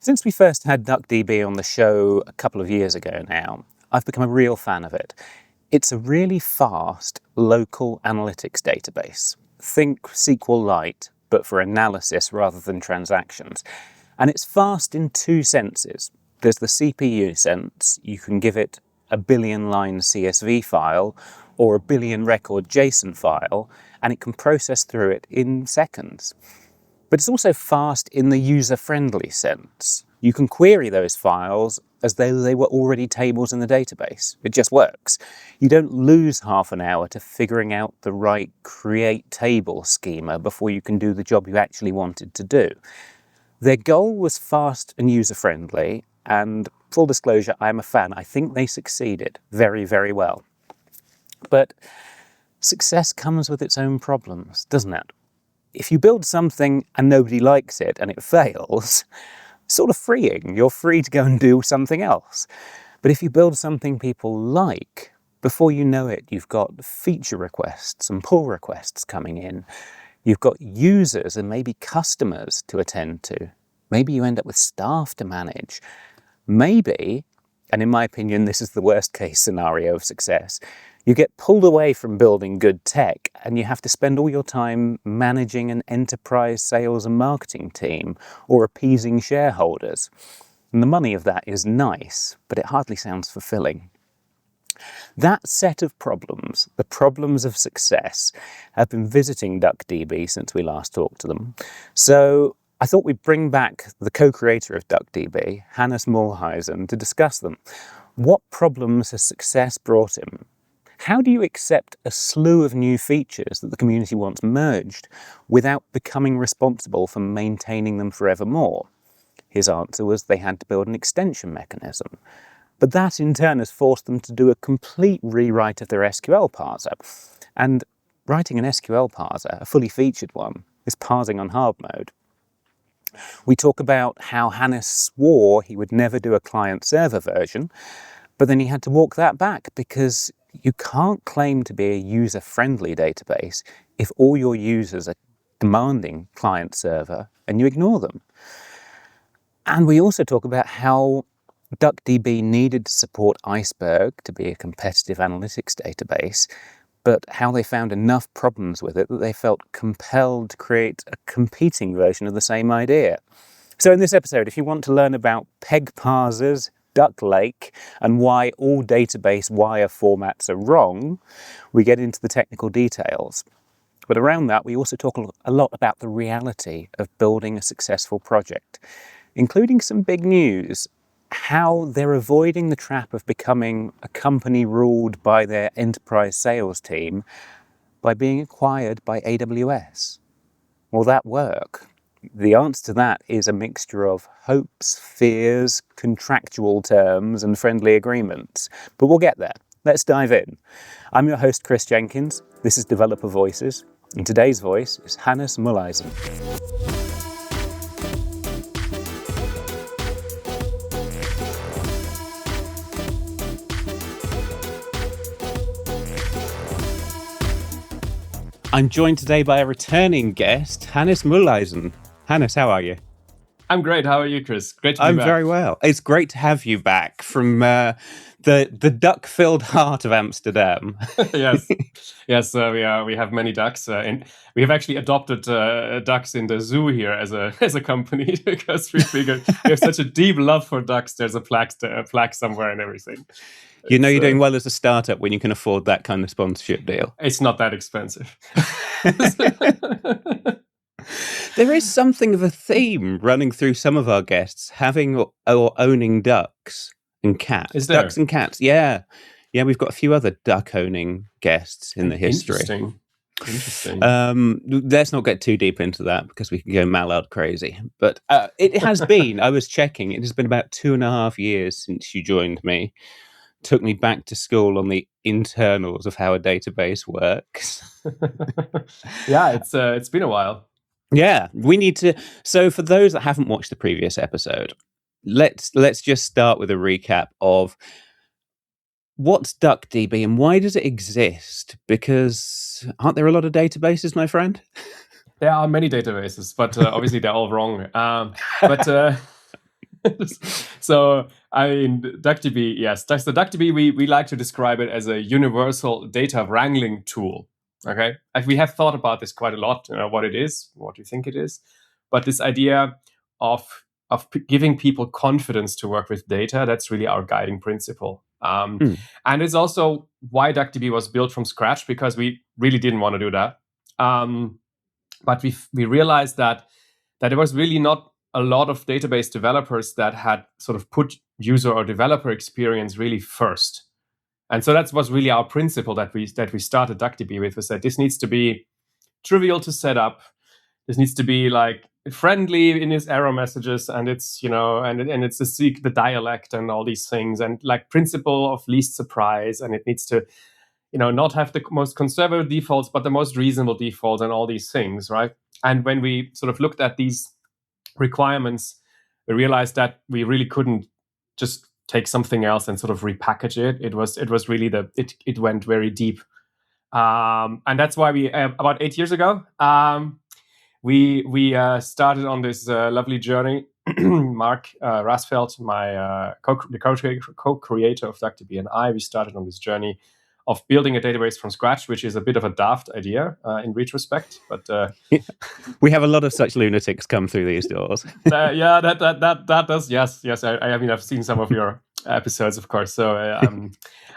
Since we first had DuckDB on the show a couple of years ago now, I've become a real fan of it. It's a really fast local analytics database. Think SQLite, but for analysis rather than transactions. And it's fast in two senses. There's the CPU sense. You can give it a billion-line CSV file or a billion-record JSON file, and it can process through it in seconds. But it's also fast in the user-friendly sense. You can query those files as though they were already tables in the database. It just works. You don't lose half an hour to figuring out the right create table schema before you can do the job you actually wanted to do. Their goal was fast and user-friendly, and full disclosure, I'm a fan. I think they succeeded very, very well. But success comes with its own problems, doesn't it? If you build something and nobody likes it and it fails, it's sort of freeing. You're free to go and do something else. But if you build something people like, before you know it, you've got feature requests and pull requests coming in. You've got users and maybe customers to attend to. Maybe you end up with staff to manage. Maybe, and in my opinion, this is the worst case scenario of success, you get pulled away from building good tech and you have to spend all your time managing an enterprise sales and marketing team or appeasing shareholders. And the money of that is nice, but it hardly sounds fulfilling. That set of problems, the problems of success, have been visiting DuckDB since we last talked to them. So I thought we'd bring back the co-creator of DuckDB, Hannes Mühleisen, to discuss them. What problems has success brought him? How do you accept a slew of new features that the community wants merged without becoming responsible for maintaining them forevermore? His answer was they had to build an extension mechanism. But that in turn has forced them to do a complete rewrite of their SQL parser. And writing an SQL parser, a fully featured one, is parsing on hard mode. We talk about how Hannes swore he would never do a client-server version, but then he had to walk that back because you can't claim to be a user-friendly database if all your users are demanding client-server and you ignore them. And we also talk about how DuckDB needed to support Iceberg to be a competitive analytics database, but how they found enough problems with it that they felt compelled to create a competing version of the same idea. So in this episode, if you want to learn about peg parsers, DuckLake, and why all database wire formats are wrong, we get into the technical details. But around that, we also talk a lot about the reality of building a successful project, including some big news, how they're avoiding the trap of becoming a company ruled by their enterprise sales team by being acquired by AWS. Will that work? The answer to that is a mixture of hopes, fears, contractual terms, and friendly agreements. But we'll get there. Let's dive in. I'm your host, Chris Jenkins. This is Developer Voices, and today's voice is Hannes Mühleisen. I'm joined today by a returning guest, Hannes Mühleisen. Hannes, how are you? I'm great. How are you, Chris? Great to be back. I'm very well. It's great to have you back from the duck-filled heart of Amsterdam. Yes. We have many ducks, and we have actually adopted ducks in the zoo here as a company because we figured we have such a deep love for ducks. There's a plaque somewhere and everything. You know you're doing well as a startup when you can afford that kind of sponsorship deal. It's not that expensive. There is something of a theme running through some of our guests having or owning ducks and cats. Is there? Ducks and cats, yeah. Yeah, we've got a few other duck-owning guests in the history. Interesting. Let's not get too deep into that because we can go Mallard crazy. But it has been, I was checking, it has been about 2.5 years since you joined me. Took me back to school on the internals of how a database works. Yeah, it's been a while. Yeah, we need to. So for those that haven't watched the previous episode, let's just start with a recap of what's DuckDB and why does it exist? Because aren't there a lot of databases, my friend? There are many databases, but obviously they're all wrong. So, I mean, DuckDB, yes. So DuckDB, we like to describe it as a universal data wrangling tool. Okay, we have thought about this quite a lot. What it is, what you think it is, but this idea of giving people confidence to work with data, that's really our guiding principle. And it's also why DuckDB was built from scratch, because we really didn't want to do that. But we realized that there was really not a lot of database developers that had sort of put user or developer experience really first. And so that was really our principle that we started DuckDB with, was that this needs to be trivial to set up. This needs to be like friendly in its error messages, and it's and it's the dialect and all these things, and like principle of least surprise, and it needs to not have the most conservative defaults, but the most reasonable defaults and all these things, right? And when we sort of looked at these requirements, we realized that we really couldn't just take something else and sort of repackage it. It was really it went very deep, and that's why we about 8 years ago we started on this lovely journey. Mark Rasfeld, my co-creator of DuckDB, and we started on this journey of building a database from scratch, which is a bit of a daft idea in retrospect, but we have a lot of such lunatics come through these doors. Yeah, that does. Yes. I mean, I've seen some of your episodes, of course, so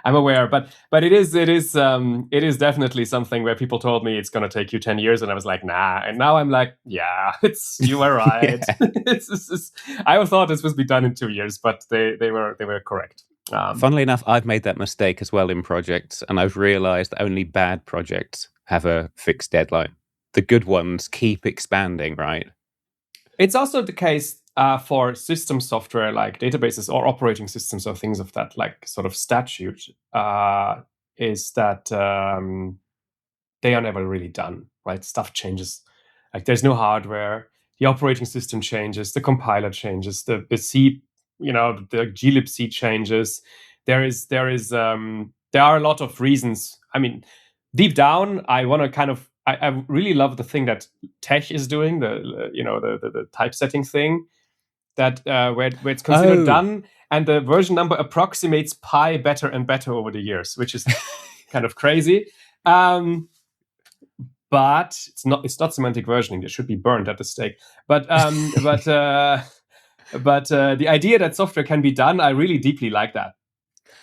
I'm aware. But it is definitely something where people told me it's going to take you 10 years, and I was like, nah. And now I'm like, yeah, you were right. I thought this was be done in 2 years, but they were correct. Funnily enough, I've made that mistake as well in projects, and I've realized that only bad projects have a fixed deadline. The good ones keep expanding, right? It's also the case for system software like databases or operating systems or things of that like sort of statute, is that they are never really done, right? Stuff changes. Like there's no hardware, the operating system changes, the compiler changes, the C, the glibc changes. There are a lot of reasons. I mean, deep down, I want to kind of, I really love the thing that Tech is doing, the typesetting thing, that where it's considered done, and the version number approximates pi better and better over the years, which is kind of crazy. But it's not semantic versioning. It should be burned at the stake. But the idea that software can be done, I really deeply like that.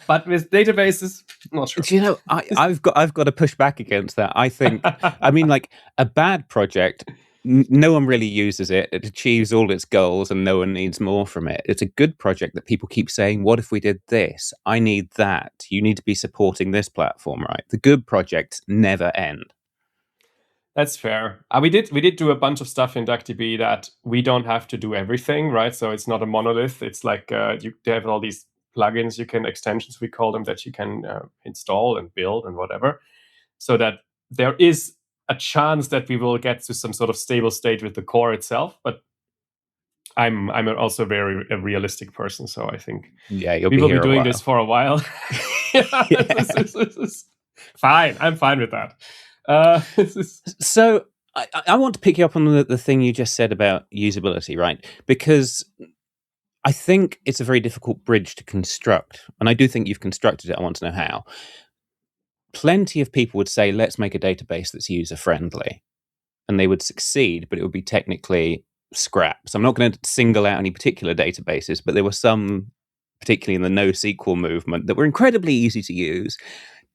But with databases, I'm not sure. Do you know, I've got to push back against that. I think, I mean, like a bad project, no one really uses it. It achieves all its goals and no one needs more from it. It's a good project that people keep saying, what if we did this? I need that. You need to be supporting this platform, right? The good projects never end. That's fair. We did do a bunch of stuff in DuckDB that we don't have to do everything, right? So it's not a monolith. It's like they have all these plugins, extensions, we call them, that you can install and build and whatever, so that there is a chance that we will get to some sort of stable state with the core itself. But I'm also a realistic person, so I think we will be doing this for a while. Fine, I'm fine with that. So I want to pick you up on the thing you just said about usability, right? Because I think it's a very difficult bridge to construct, and I do think you've constructed it. I want to know how. Plenty of people would say, let's make a database that's user-friendly, and they would succeed, but it would be technically scrap. So I'm not going to single out any particular databases, but there were some, particularly in the NoSQL movement, that were incredibly easy to use,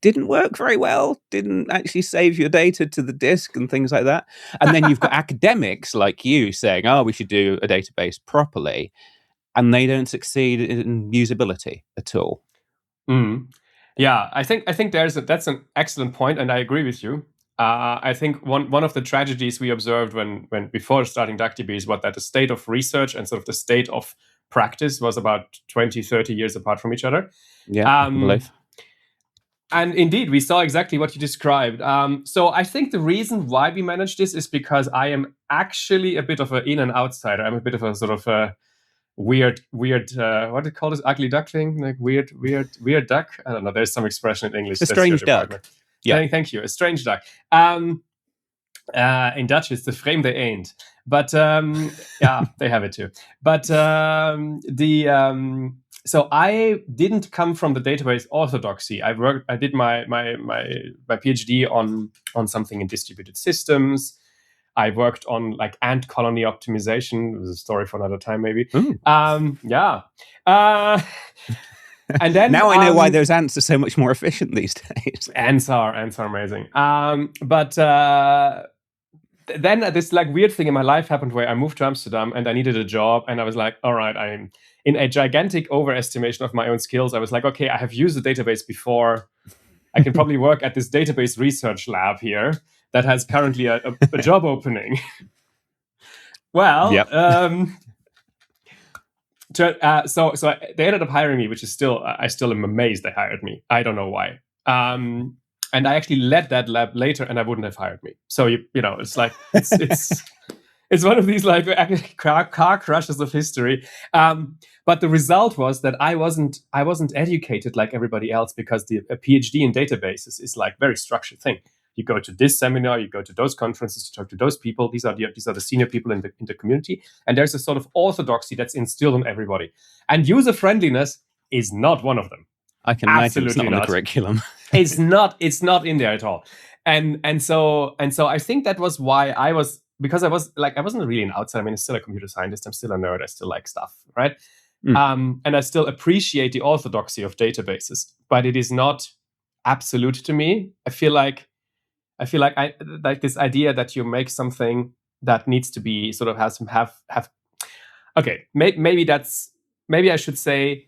didn't work very well, didn't actually save your data to the disk and things like that. And then you've got academics like you saying, we should do a database properly, and they don't succeed in usability at all. Yeah, I think that's an excellent point, and I agree with you. I think one of the tragedies we observed when before starting DuckDB is that the state of research and sort of the state of practice was about 20, 30 years apart from each other. Yeah, I believe. And indeed, we saw exactly what you described. So I think the reason why we managed this is because I am actually a bit of an in and outsider. I'm a bit of a sort of a weird, what do you call this? Ugly duckling? Like weird duck? I don't know. There's some expression in English. A strange duck. Yeah. Thank you. A strange duck. In Dutch, it's the frame they ain't. But yeah, they have it too. But so I didn't come from the database orthodoxy. I did my PhD on something in distributed systems. I worked on like ant colony optimization. It was a story for another time, maybe. Yeah. And then now I know why those ants are so much more efficient these days. Ants are amazing. But then this like weird thing in my life happened where I moved to Amsterdam and I needed a job, and I was like, all right, I'm in a gigantic overestimation of my own skills. I was like, okay, I have used the database before. I can probably work at this database research lab here that has currently a job opening. Well, yep. So they ended up hiring me, which is still, I still am amazed they hired me. I don't know why. And I actually led that lab later, and I wouldn't have hired me. So you know, it's like it's one of these like car crushes of history. But the result was that I wasn't educated like everybody else, because a PhD in databases is like very structured thing. You go to this seminar, you go to those conferences to talk to those people. These are the senior people in the community, and there's a sort of orthodoxy that's instilled in everybody. And user friendliness is not one of them. I can imagine it's not on the curriculum. It's not in there at all. And so I think that was why because I wasn't really an outsider. I mean, I'm still a computer scientist. I'm still a nerd. I still like stuff, right? And I still appreciate the orthodoxy of databases, but it is not absolute to me. I feel like I like this idea that you make something that needs to be sort of have. Okay, maybe I should say,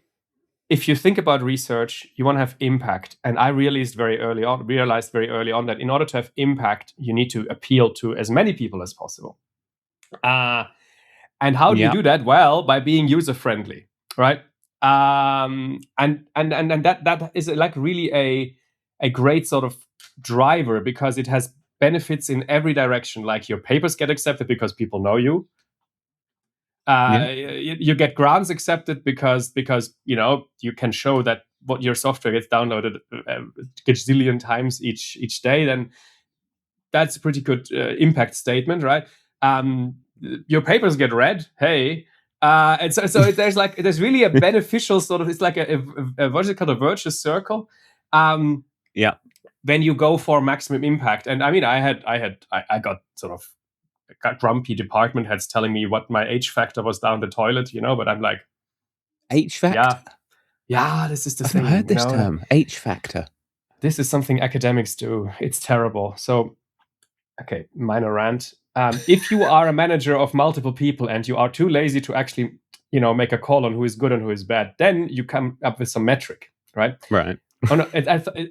if you think about research, you want to have impact. And I realized very early on that in order to have impact, you need to appeal to as many people as possible. And how do you do that? Well, by being user friendly, right? And that is like really a great sort of driver, because it has benefits in every direction. Like your papers get accepted because people know you. You get grants accepted because you know you can show that what your software gets downloaded a gazillion times each day. Then that's a pretty good impact statement, right? Your papers get read. Hey. And so there's really a beneficial sort of, it's like a what is it called, a virtuous circle. When you go for maximum impact. And I mean, I got sort of grumpy department heads telling me what my H factor was down the toilet, you know, but I'm like, H factor? Yeah, this is the thing. I've heard this term, H factor. This is something academics do. It's terrible. So, okay, minor rant. If you are a manager of multiple people and you are too lazy to actually, you know, make a call on who is good and who is bad, then you come up with some metric, right? Right. Oh, no,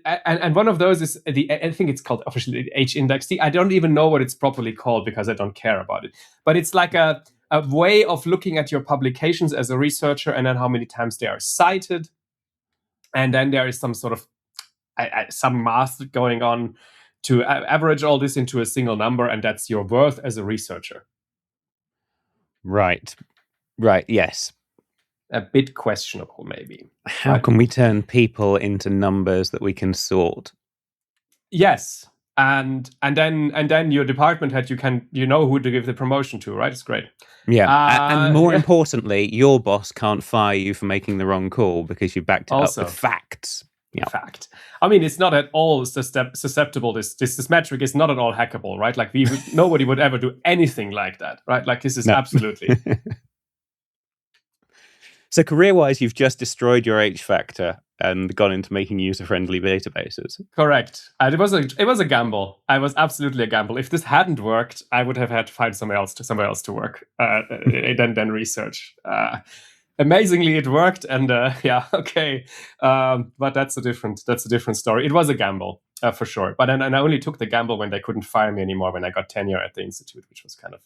and one of those is I think it's called officially H index. I don't even know what it's properly called because I don't care about it. But it's like a way of looking at your publications as a researcher, and then how many times they are cited. And then there is some sort of some math going on to average all this into a single number, and that's your worth as a researcher. Right. Yes. A bit questionable, maybe. How can we turn people into numbers that we can sort? Yes, and then your department head, you know who to give the promotion to, right? It's great. Yeah, and more importantly, your boss can't fire you for making the wrong call because you backed it up with facts. Yeah. Fact. I mean, it's not at all susceptible. This metric is not at all hackable, right? Like nobody would ever do anything like that, right? Like this is absolutely. So career-wise, you've just destroyed your H factor and gone into making user-friendly databases. Correct. It was a gamble. I was absolutely a gamble. If this hadn't worked, I would have had to find somewhere else to work than research. Amazingly, it worked, and okay. But that's a different story. It was a gamble for sure. But then I only took the gamble when they couldn't fire me anymore. When I got tenure at the institute, which was kind of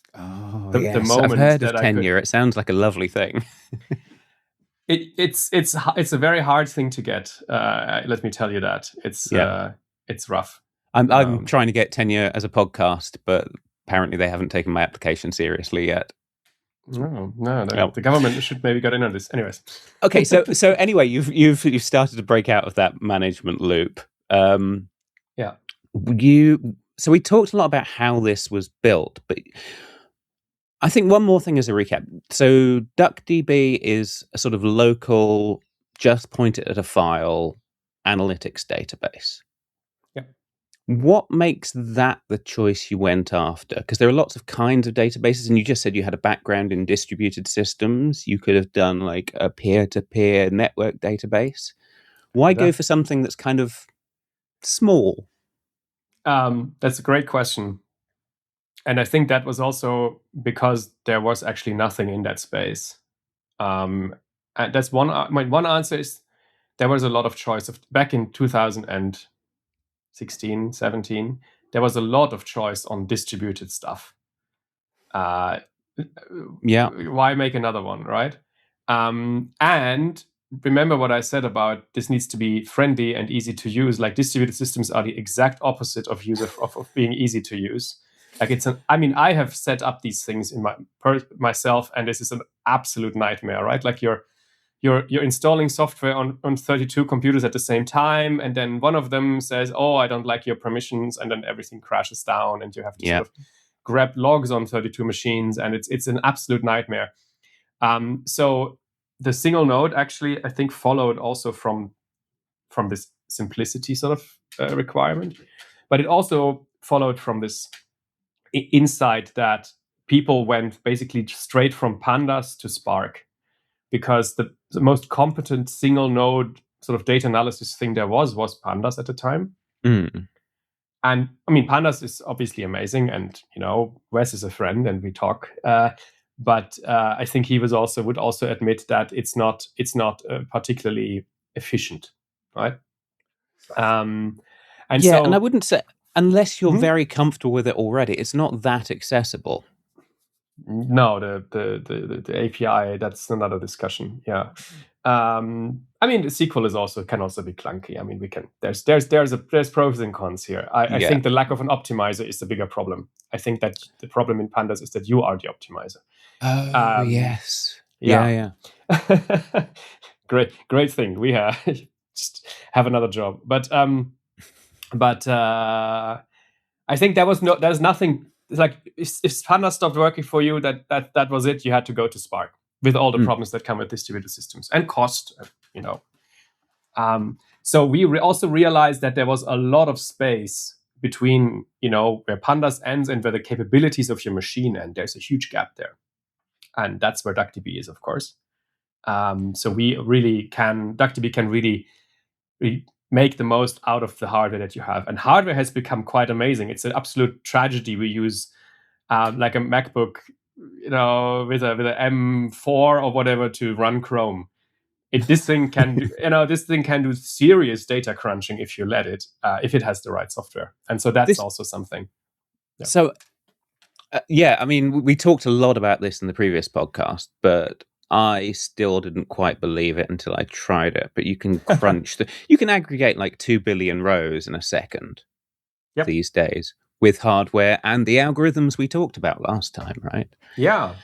the moment. I've heard of tenure. It sounds like a lovely thing. It's a very hard thing to get. Let me tell you that it's rough. I'm trying to get tenure as a podcast, but apparently they haven't taken my application seriously yet. No. The government should maybe get in on this. Anyways, okay. So anyway, you've started to break out of that management loop. So we talked a lot about how this was built, but I think one more thing as a recap. So DuckDB is a sort of local, just pointed at a file analytics database. Yep. What makes that the choice you went after? Because there are lots of kinds of databases, and you just said you had a background in distributed systems. You could have done like a peer-to-peer network database. Why go for something that's kind of small? That's a great question. And I think that was also because there was actually nothing in that space. And that's one. My one answer is there was a lot of choice back in 2016, 17. There was a lot of choice on distributed stuff. Yeah. Why make another one, right? And remember what I said about this needs to be friendly and easy to use. Like distributed systems are the exact opposite of being easy to use. Like I have set up these things in myself, and this is an absolute nightmare, right? Like you're installing software on 32 computers at the same time, and then one of them says, "Oh, I don't like your permissions," and then everything crashes down, and you have to sort of grab logs on 32 machines, and it's an absolute nightmare. So the single node actually, I think, followed also from this simplicity sort of requirement, but it also followed from this insight that people went basically straight from pandas to Spark, because the most competent single node sort of data analysis thing there was pandas at the time. Mm. And I mean, pandas is obviously amazing, and Wes is a friend, and we talk. But I think he would also admit that it's not particularly efficient, right? And I wouldn't say, unless you're very comfortable with it already, it's not that accessible. No, the API, that's another discussion. Yeah. I mean, the SQL can also be clunky. I mean, there's pros and cons here. I think the lack of an optimizer is the bigger problem. I think that the problem in pandas is that you are the optimizer. Oh, yes. Yeah. Great thing. We just have another job. But I think there's nothing. It's like if pandas stopped working for you, that was it. You had to go to Spark with all the problems that come with distributed systems and cost. So we also realized that there was a lot of space between where pandas ends and where the capabilities of your machine end. There's a huge gap there, and that's where DuckDB is, of course. So DuckDB can really make the most out of the hardware that you have. And hardware has become quite amazing. It's an absolute tragedy. We use like a MacBook, with a M4 or whatever to run Chrome. This thing can do serious data crunching if you let it, if it has the right software. And so that's also something. Yeah. So, I mean, we talked a lot about this in the previous podcast, but I still didn't quite believe it until I tried it. But you can crunch you can aggregate like 2 billion rows in a second these days with hardware and the algorithms we talked about last time, right? Yeah.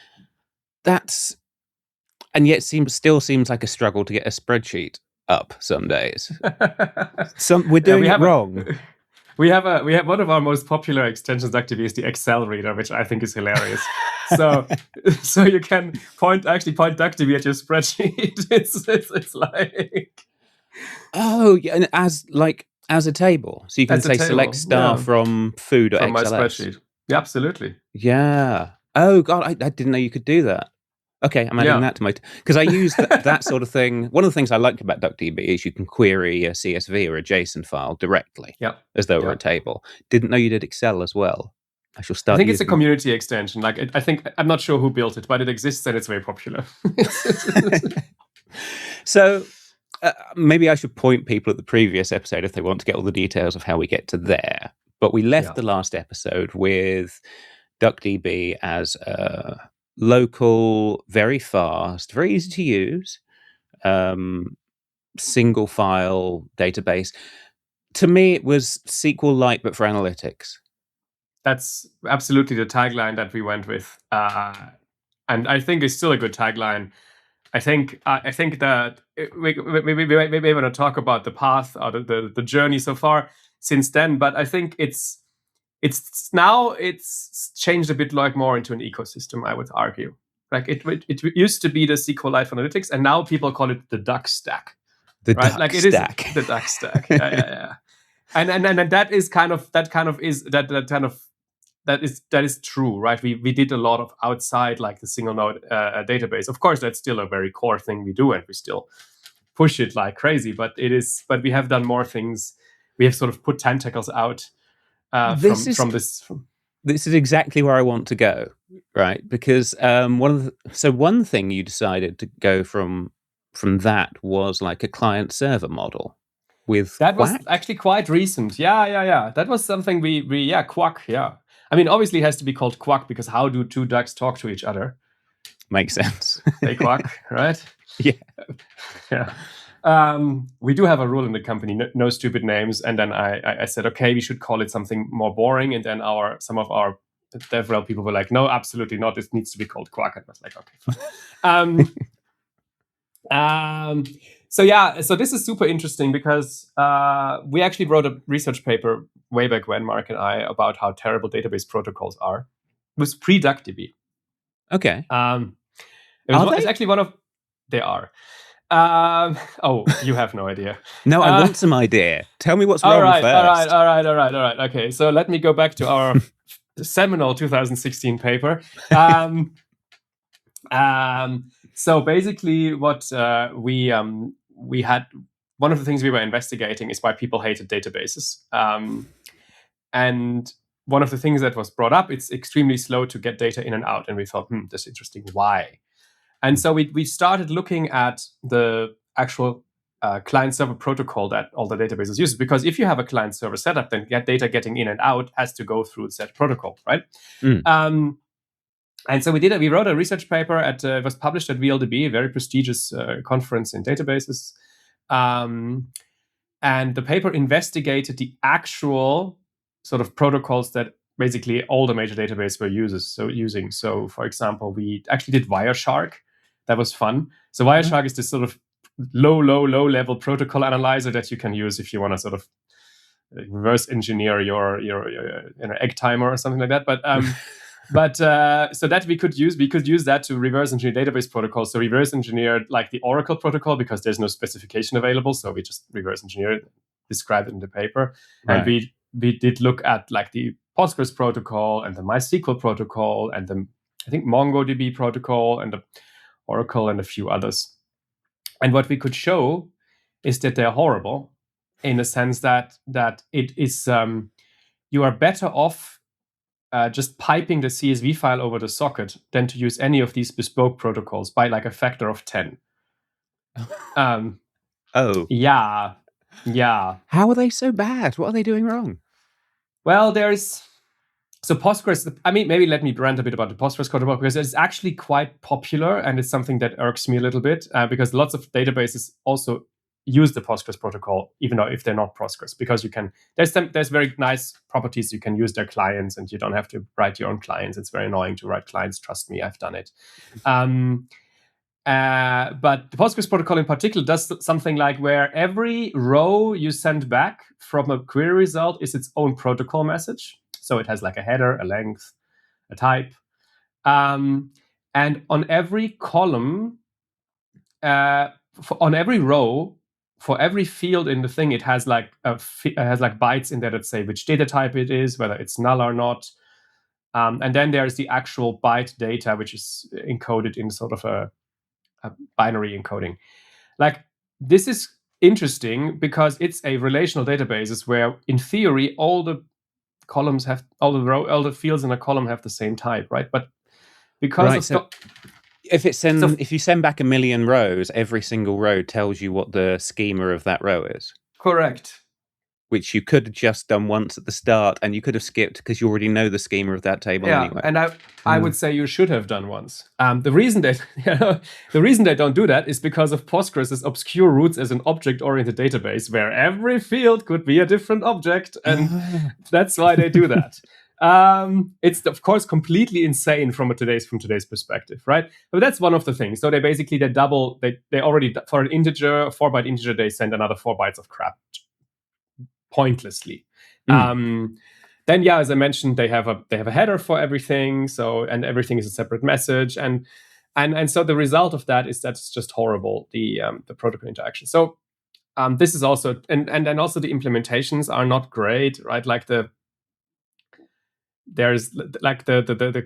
And yet still seems like a struggle to get a spreadsheet up some days. We're doing it wrong. We have one of our most popular extensions, DuckDB, is the Excel reader, which I think is hilarious. So you can point DuckDB at your spreadsheet. It's like, oh yeah, and as a table, so you can say select star from food or from XLS. My spreadsheet. Yeah, absolutely. Yeah. Oh god, I didn't know you could do that. Okay, I'm adding that to my... Because I use that sort of thing. One of the things I like about DuckDB is you can query a CSV or a JSON file directly, as though it were a table. Didn't know you did Excel as well. I shall start. I think it's a community extension. Like I'm not sure who built it, but it exists and it's very popular. So maybe I should point people at the previous episode if they want to get all the details of how we get to there. But we left the last episode with DuckDB as a local, very fast, very easy to use, single file database. To me, it was SQLite, but for analytics. That's absolutely the tagline that we went with, and I think it's still a good tagline. I think that we maybe want to talk about the path or the journey so far since then, but I think it's it's changed a bit like more into an ecosystem, I would argue. Like it used to be the SQLite for analytics, and now people call it the Duck stack. The right? Duck Like it stack. is the Duck stack. Yeah. And that is true, right? We did a lot of outside like the single node database. Of course, that's still a very core thing we do, and we still push it like crazy. But we have done more things. We have sort of put tentacles out from this. This is exactly where I want to go, right? Because one thing you decided to go from that was like a client server model with that Quack? Was actually quite recent. Yeah. That was something we Quack. Yeah, I mean, obviously it has to be called Quack because how do two ducks talk to each other? Makes sense. They quack, right? Yeah. We do have a rule in the company: no stupid names. And then I said, okay, we should call it something more boring. And then some of our DevRel people were like, no, absolutely not. It needs to be called Quack. And I was like, okay, fine. So this is super interesting because we actually wrote a research paper way back when, Mark and I, about how terrible database protocols are. It was pre-DuckDB. Okay. It's actually one of... They are. You have no idea. No, I want some idea. Tell me what's wrong first. All right. Okay, so let me go back to our seminal 2016 paper. So basically, what we had, one of the things we were investigating is why people hated databases. And one of the things that was brought up, it's extremely slow to get data in and out. And we thought, that's interesting. Why? And so we started looking at the actual client-server protocol that all the databases use. Because if you have a client-server setup, then data getting in and out has to go through that protocol, right? And so we wrote a research paper it was published at VLDB, a very prestigious conference in databases. And the paper investigated the actual sort of protocols that basically all the major databases were using. So for example, we actually did Wireshark. That was fun. So Wireshark is this sort of low level protocol analyzer that you can use if you want to sort of reverse engineer your egg timer or something like that. But so that we could use that to reverse engineer database protocols. So reverse engineered like the Oracle protocol because there's no specification available. So we just reverse engineer it, describe it in the paper. Right. And we did look at like the Postgres protocol and the MySQL protocol and the, I think, MongoDB protocol and the Oracle and a few others. And what we could show is that they're horrible in the sense that it is you are better off just piping the CSV file over the socket than to use any of these bespoke protocols by like a factor of 10. Yeah. How are they so bad? What are they doing wrong? Well, so Postgres, I mean, maybe let me rant a bit about the Postgres protocol because it's actually quite popular and it's something that irks me a little bit because lots of databases also use the Postgres protocol, even though if they're not Postgres, because you can, there's very nice properties. You can use their clients and you don't have to write your own clients. It's very annoying to write clients. Trust me, I've done it. But the Postgres protocol in particular does something like where every row you send back from a query result is its own protocol message. So it has like a header, a length, a type. And on every column, on every row, for every field in the thing, it has like bytes in there that say which data type it is, whether it's null or not. And then there's the actual byte data, which is encoded in sort of a binary encoding. Like, this is interesting because it's a relational database where, in theory, all the columns have all the fields in a column have the same type, right? But because if you send back 1 million rows, every single row tells you what the schema of that row is. Correct. Which you could have just done once at the start, and you could have skipped because you already know the schema of that table anyway. And I would say you should have done once. The reason they don't do that is because of Postgres' obscure roots as an object-oriented database, where every field could be a different object, and that's why they do that. It's of course completely insane from today's perspective, right? But that's one of the things. So they already for an integer, a 4-byte integer, they send another 4 bytes of crap pointlessly. Then then as I mentioned, they have a header for everything. So, and everything is a separate message, and so the result of that is that it's just horrible, the protocol interaction. So this is also, and also the implementations are not great, right? Like the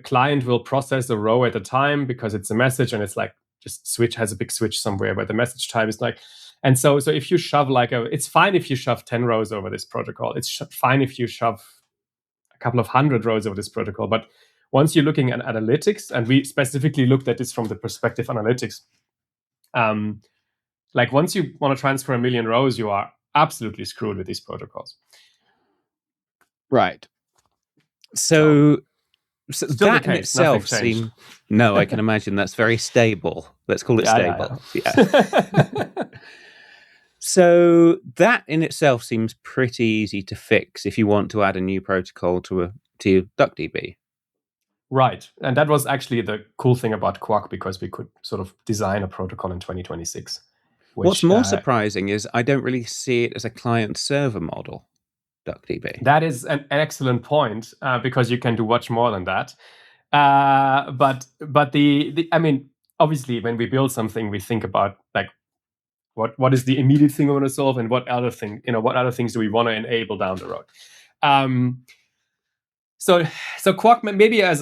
client will process a row at a time because it's a message, and it's like just has a big switch somewhere where the message time is like, and so if you shove it's fine if you shove 10 rows over this protocol. It's fine if you shove a couple of 100 rows over this protocol. But once you're looking at analytics, and we specifically looked at this from the perspective analytics, like once you want to transfer 1 million rows, you are absolutely screwed with these protocols. Right. So that in itself seems... No, I can imagine that's very stable. Let's call it stable. Yeah. So that in itself seems pretty easy to fix if you want to add a new protocol to DuckDB. Right. And that was actually the cool thing about Quack, because we could sort of design a protocol in 2026. What's more surprising is I don't really see it as a client-server model, DuckDB. That is an excellent point, because you can do much more than that. But I mean, obviously, when we build something, we think about like what is the immediate thing we want to solve, and what other things do we want to enable down the road. So Quack, maybe I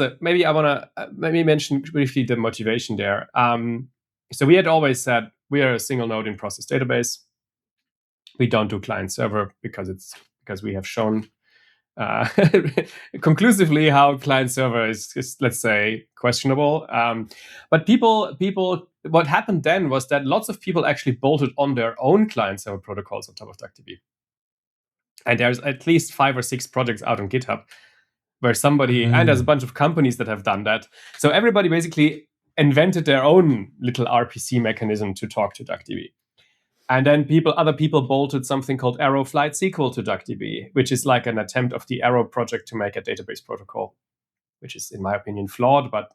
want to mention briefly the motivation there. So we had always said we are a single node in process database. We don't do client server because we have shown conclusively how client server is, let's say, questionable. But people, what happened then was that lots of people actually bolted on their own client server protocols on top of DuckDB. And there's at least 5 or 6 projects out on GitHub where somebody, and there's a bunch of companies that have done that. So everybody basically invented their own little RPC mechanism to talk to DuckDB. And then other people bolted something called Arrow Flight SQL to DuckDB, which is like an attempt of the Arrow project to make a database protocol, which is, in my opinion, flawed, but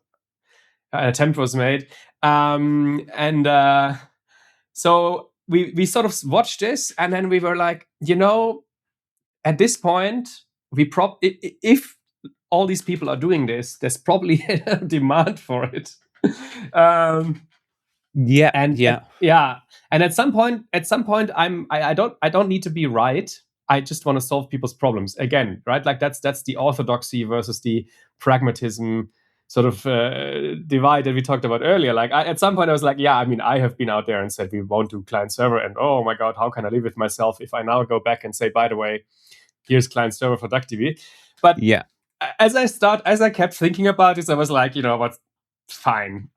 an attempt was made. So we sort of watched this, and then we were like, at this point, if all these people are doing this, there's probably a demand for it. And at some point, I don't need to be right. I just want to solve people's problems again, right? Like that's the orthodoxy versus the pragmatism sort of divide that we talked about earlier. Like at some point, I was like, I have been out there and said we won't do client server, and oh my god, how can I live with myself if I now go back and say, by the way, here's client server for DuckDB. But as I kept thinking about this, I was like, what? Fine.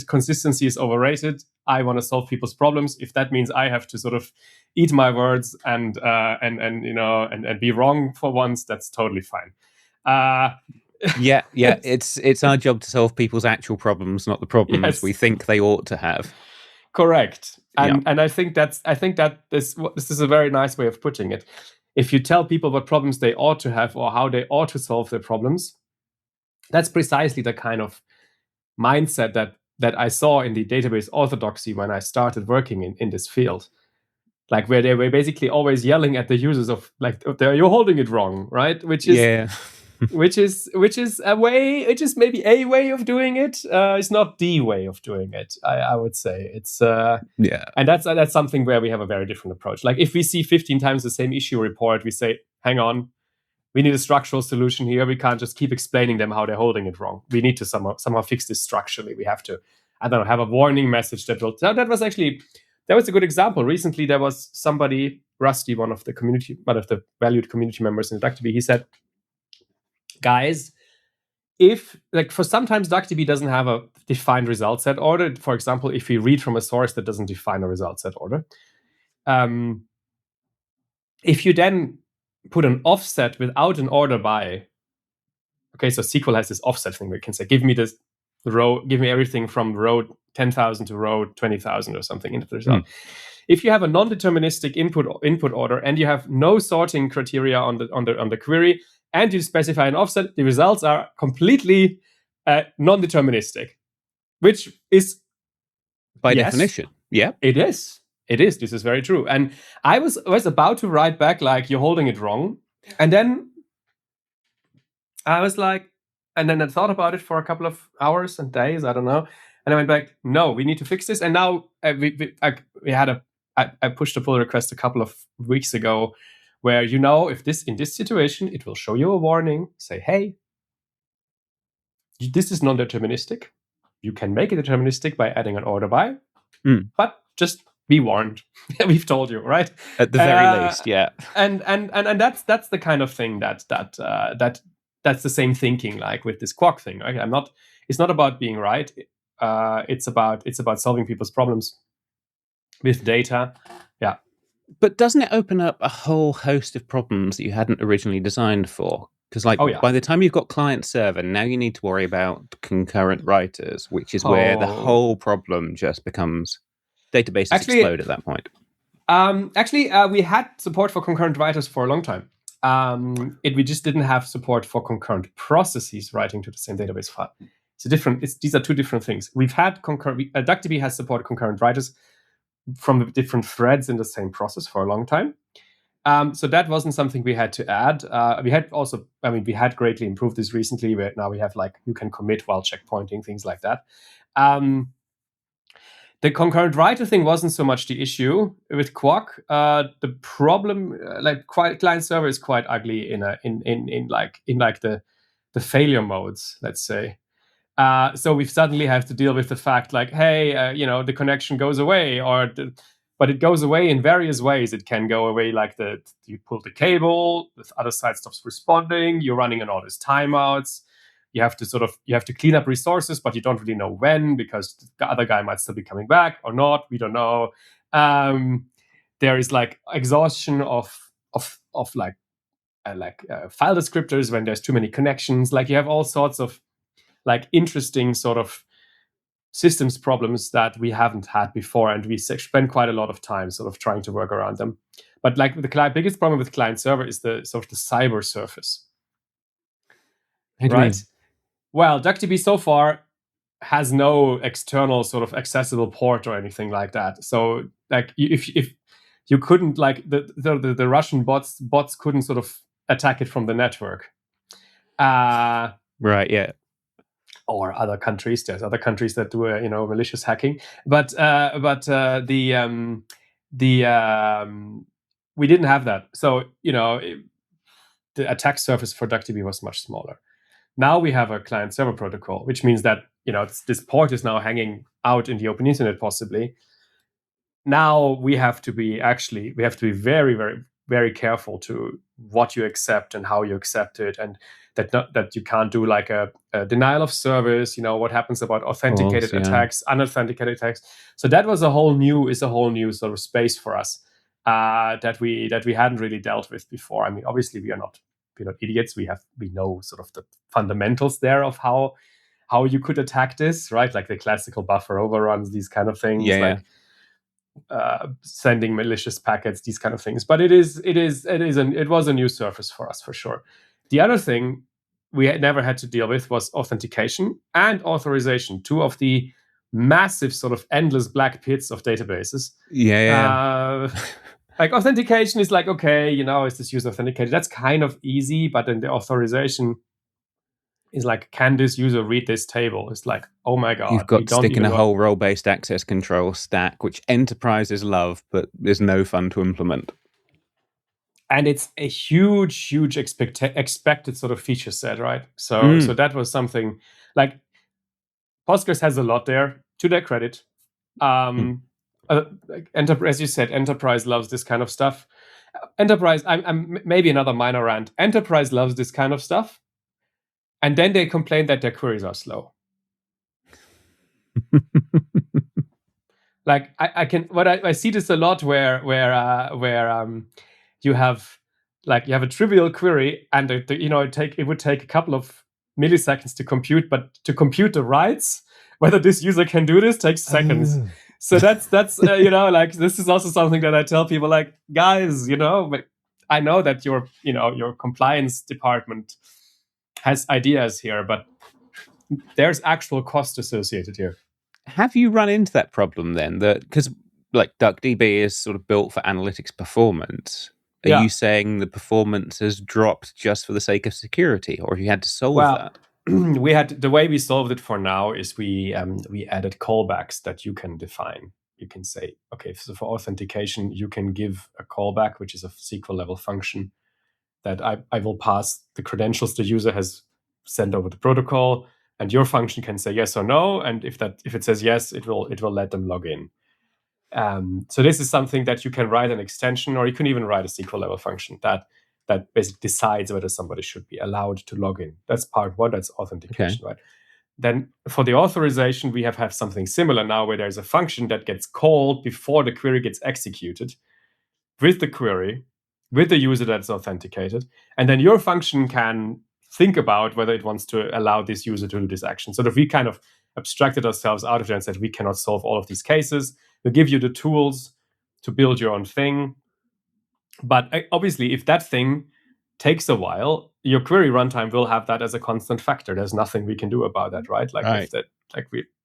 Consistency is overrated. I want to solve people's problems. If that means I have to sort of eat my words and be wrong for once, that's totally fine. It's our job to solve people's actual problems, not the problems we think they ought to have. Correct. And I think that this is a very nice way of putting it. If you tell people what problems they ought to have or how they ought to solve their problems, that's precisely the kind of mindset that I saw in the database orthodoxy when I started working in this field. Like where they were basically always yelling at the users of like, you're holding it wrong, right? Which is maybe a way of doing it. It's not the way of doing it. I would say it's and that's something where we have a very different approach. Like if we see 15 times the same issue report, we say, hang on, we need a structural solution here. We can't just keep explaining them how they're holding it wrong. We need to somehow fix this structurally. We have to, have a warning message that will. That was a good example. Recently, there was somebody, Rusty, one of the valued community members in DuckDB. He said, guys, if for sometimes DuckDB doesn't have a defined result set order. For example, if we read from a source that doesn't define a result set order, if you then put an offset without an order by, so SQL has this offset thing where you can say, give me this row, give me everything from row 10,000 to row 20,000 or something into the result. If you have a non-deterministic input order and you have no sorting criteria on the query, and you specify an offset, the results are completely non-deterministic, which is by definition. Yeah, it is. This is very true. And I was about to write back like, you're holding it wrong, and then I was like, and then I thought about it for a couple of hours and days, I don't know. And I went back, no, we need to fix this. And now I pushed a pull request a couple of weeks ago where, if this in this situation, it will show you a warning, say, hey, this is non-deterministic. You can make it deterministic by adding an order by, but just be warned. We've told you, right? At the very least, yeah. And that's the kind of thing that's the same thinking like with this Quack thing, right? It's not about being right. It's about solving people's problems with data. Yeah. But doesn't it open up a whole host of problems that you hadn't originally designed for? Because by the time you've got client server, now you need to worry about concurrent writers, which is where the whole problem just becomes databases explode at that point. We had support for concurrent writers for a long time. We just didn't have support for concurrent processes writing to the same database file. These are two different things. We've had DuckDB has supported concurrent writers from the different threads in the same process for a long time. So that wasn't something we had to add. We had greatly improved this recently, where now we have you can commit while checkpointing, things like that. The concurrent writer thing wasn't so much the issue with Quack. The problem, client server, is quite ugly in the failure modes, let's say. So we suddenly have to deal with the fact, hey, the connection goes away, but it goes away in various ways. It can go away you pull the cable, the other side stops responding, you're running on all these timeouts. You have to clean up resources, but you don't really know when, because the other guy might still be coming back or not. We don't know. There is exhaustion of file descriptors when there's too many connections. You have all sorts of interesting sort of systems problems that we haven't had before, and we spend quite a lot of time sort of trying to work around them. But the biggest problem with client server is the sort of the cyber surface, right? Well, DuckDB so far has no external sort of accessible port or anything like that. So if you couldn't the Russian bots couldn't sort of attack it from the network. Right, yeah. Or other countries. There's other countries that do malicious hacking. But we didn't have that. So the attack surface for DuckDB was much smaller. Now we have a client-server protocol, which means that this port is now hanging out in the open internet, possibly. Now we have to be very, very, very careful to what you accept and how you accept it, and that you can't do a denial of service. What happens about authenticated attacks, unauthenticated attacks. So that was a whole new sort of space for us that we hadn't really dealt with before. I mean, obviously we're not idiots. We know sort of the fundamentals there of how you could attack this, right? Like the classical buffer overruns, these kind of things, sending malicious packets, these kind of things. But it was a new surface for us, for sure. The other thing we never had to deal with was authentication and authorization, two of the massive sort of endless black pits of databases. Authentication is okay, is this user authenticated? That's kind of easy, but then the authorization is can this user read this table? It's oh my God. You've got to stick in a whole role-based access control stack, which enterprises love, but is no fun to implement. And it's a huge, huge expected sort of feature set, right? So that was something Postgres has a lot there, to their credit. As you said, enterprise loves this kind of stuff. Enterprise, I'm maybe another minor rant. Enterprise loves this kind of stuff, and then they complain that their queries are slow. I see this a lot where you have a trivial query, and it would take a couple of milliseconds to compute, but to compute the writes, whether this user can do this, takes seconds. So that's this is also something that I tell people, guys, I know that your compliance department has ideas here, but there's actual cost associated here. Have you run into that problem then? Because DuckDB is sort of built for analytics performance. Are you saying the performance has dropped just for the sake of security, or have you had to solve that? We had, the way we solved it for now is we added callbacks that you can define. You can say, okay, so for authentication, you can give a callback, which is a SQL level function that I will pass the credentials the user has sent over the protocol, and your function can say yes or no. And if it says yes, it will let them log in. So this is something that you can write an extension, or you can even write a SQL level function that basically decides whether somebody should be allowed to log in. That's part one. That's authentication, right? Then for the authorization, we have something similar now, where there's a function that gets called before the query gets executed with the query, with the user that's authenticated. And then your function can think about whether it wants to allow this user to do this action. So that we kind of abstracted ourselves out of it and said, we cannot solve all of these cases. We'll give you the tools to build your own thing. But obviously, if that thing takes a while, your query runtime will have that as a constant factor. There's nothing we can do about that, right?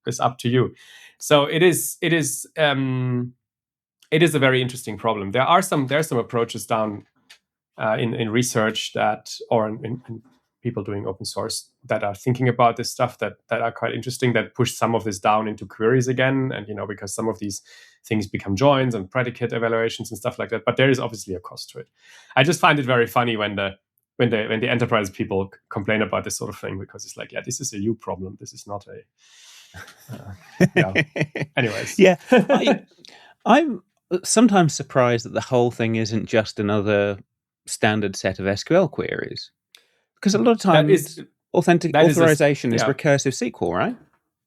It's up to you. So it is a very interesting problem. There are some approaches down in research or in people doing open source that are thinking about this stuff that are quite interesting, that push some of this down into queries again. And, because some of these things become joins and predicate evaluations and stuff like that. But there is obviously a cost to it. I just find it very funny when the enterprise people complain about this sort of thing, because it's like, yeah, this is a you problem. This is not a... Anyways. Yeah. I'm sometimes surprised that the whole thing isn't just another standard set of SQL queries. Because a lot of times authorization is recursive SQL, right?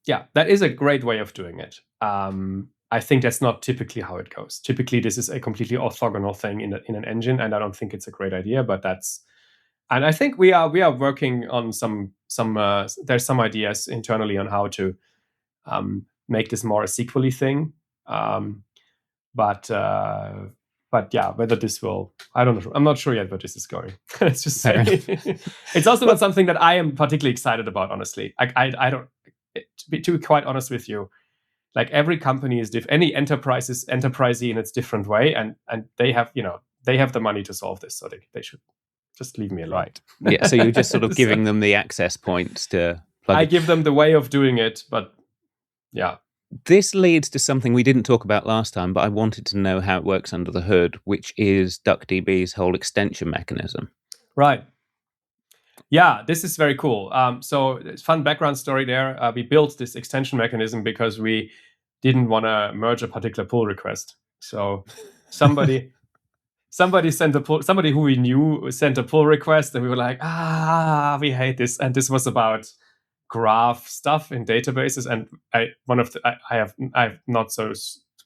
Yeah, that is a great way of doing it. I think that's not typically how it goes. Typically, this is a completely orthogonal thing in an engine, and I don't think it's a great idea. But and I think we are working on some there's some ideas internally on how to make this more a SQL-y thing. But yeah, whether this will, I don't know. I'm not sure yet where this is going. Let's just say it's also not something that I am particularly excited about, honestly. I don't, to be quite honest with you, like every company is different. Any enterprise is enterprisey in its different way, and they have the money to solve this, so they should just leave me alone. Right. Yeah. So you're just sort of giving them the access points to plug. I give them the way of doing it, but yeah. This leads to something we didn't talk about last time, but I wanted to know how it works under the hood, which is DuckDB's whole extension mechanism. Right. Yeah, this is very cool. So it's fun background story there. We built this extension mechanism because we didn't want to merge a particular pull request. So somebody who we knew sent a pull request, and we were like, we hate this. And this was about graph stuff in databases, and I have not so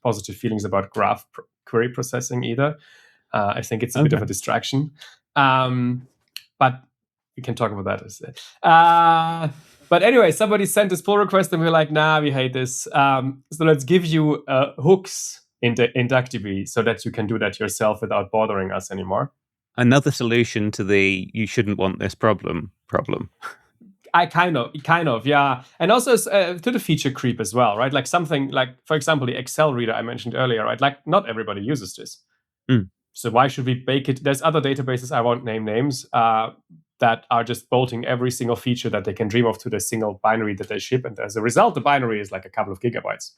positive feelings about graph query processing either. I think it's a bit of a distraction, but we can talk about that. But anyway, somebody sent this pull request, and we were like, we hate this. So let's give you hooks in DuckDB so that you can do that yourself without bothering us anymore. Another solution to the you shouldn't want this problem. I kind of, yeah. And also to the feature creep as well, right? Like something like, for example, the Excel reader I mentioned earlier, right? Like not everybody uses this. So why should we bake it? There's other databases, I won't name names, that are just bolting every single feature that they can dream of to the single binary that they ship. And as a result, the binary is like a couple of gigabytes.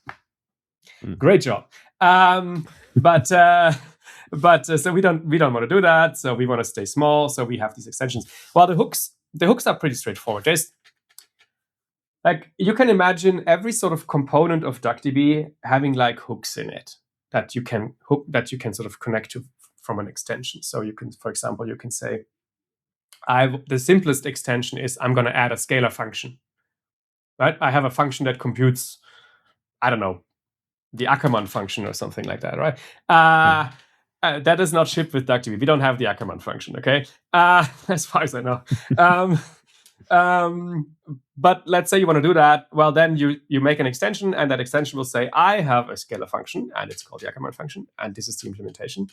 Great job. But so we don't want to do that. So we want to stay small. So we have these extensions. Well, the hooks are pretty straightforward. There's like, you can imagine every sort of component of DuckDB having like hooks in it that you can sort of connect to from an extension. So you can, for example, you can say, the simplest extension is I'm going to add a scalar function, right? I have a function that computes, I don't know, the Ackermann function or something like that, right? That is not shipped with DuckDB. We don't have the Ackermann function, okay? As far as I know. But let's say you want to do that. Well, then you make an extension, and that extension will say, I have a scalar function, and it's called the Ackermann function, and this is the implementation.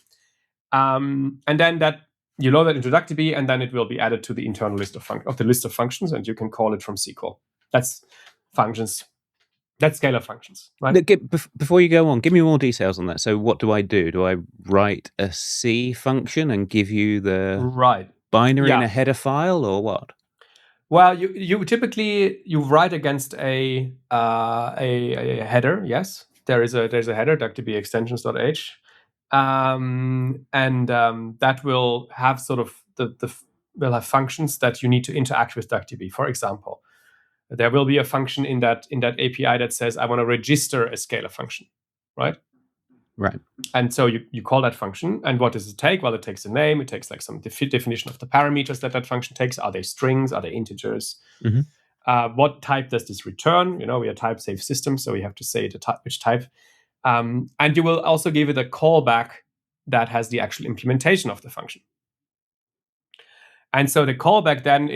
And then that you load that into DuckDB, and then it will be added to the internal list of the list of functions, and you can call it from SQL. That's functions. That's scalar functions, right? Before you go on, give me more details on that. So what do? Do I write a C function and give you the binary in a header file, or what? Well, you typically write against a header. Yes, there's a header DuckDB extensions.h, and that will have sort of will have functions that you need to interact with DuckDB. For example, there will be a function in that API that says I want to register a scalar function, right? Right. And so you call that function, and what does it take? Well, it takes a name, it takes like some definition of the parameters that function takes. Are they strings? Are they integers? Mm-hmm. What type does this return? We are type-safe system, so we have to say which type. And you will also give it a callback that has the actual implementation of the function. And so the callback then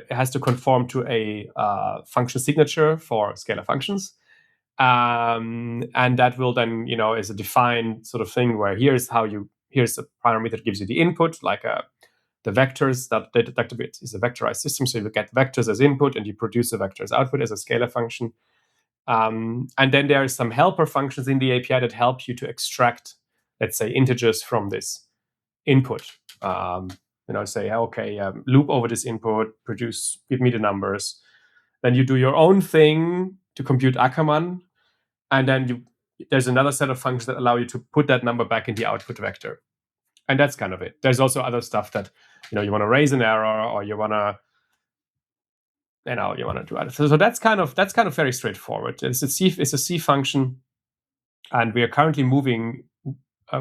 has to conform to a function signature for scalar functions. And that will then, is a defined sort of thing where here's a parameter that gives you the input, like the vectors. That DuckDB is a vectorized system, so you get vectors as input and you produce the vector as output as a scalar function. And then there are some helper functions in the API that help you to extract, let's say, integers from this input. Say, okay, loop over this input, give me the numbers. Then you do your own thing to compute Ackermann. And then there's another set of functions that allow you to put that number back in the output vector. And that's kind of it. There's also other stuff that, you want to raise an error, or you want to, do other. So that's kind of very straightforward. It's a C function, and we are currently moving.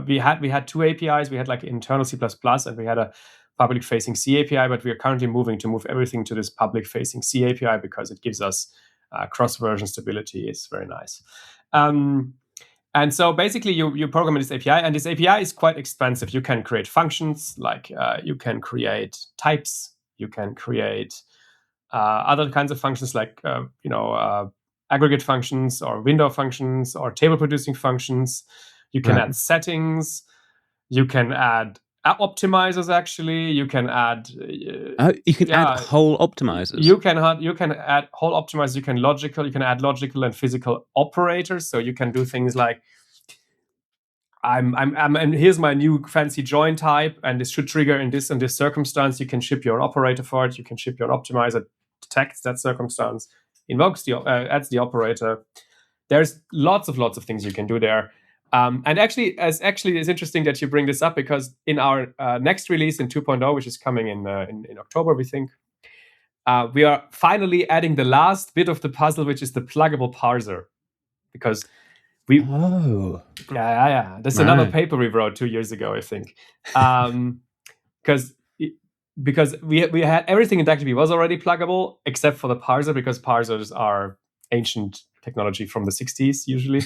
We had two APIs. We had like internal C++, and we had a public-facing C API. But we are currently moving everything to this public-facing C API because it gives us cross-version stability. It's very nice. And so basically you program this API, and this API is quite expensive. You can create functions, like you can create types, you can create other kinds of functions like aggregate functions or window functions or table producing functions. You can add settings, you can add optimizers. Actually, you can add add whole optimizers. You can add whole optimizers. You can add logical and physical operators. So you can do things like and here's my new fancy join type, and this should trigger in this and this circumstance. You can ship your operator for it. You can ship your optimizer, detects that circumstance, invokes adds the operator. There's lots of things you can do there. And actually, it's interesting that you bring this up, because in our next release in 2.0, which is coming in October, we think, we are finally adding the last bit of the puzzle, which is the pluggable parser, because that's another paper we wrote 2 years ago, I think, because we had everything in DuckDB was already pluggable except for the parser, because parsers are ancient technology from the 60s usually.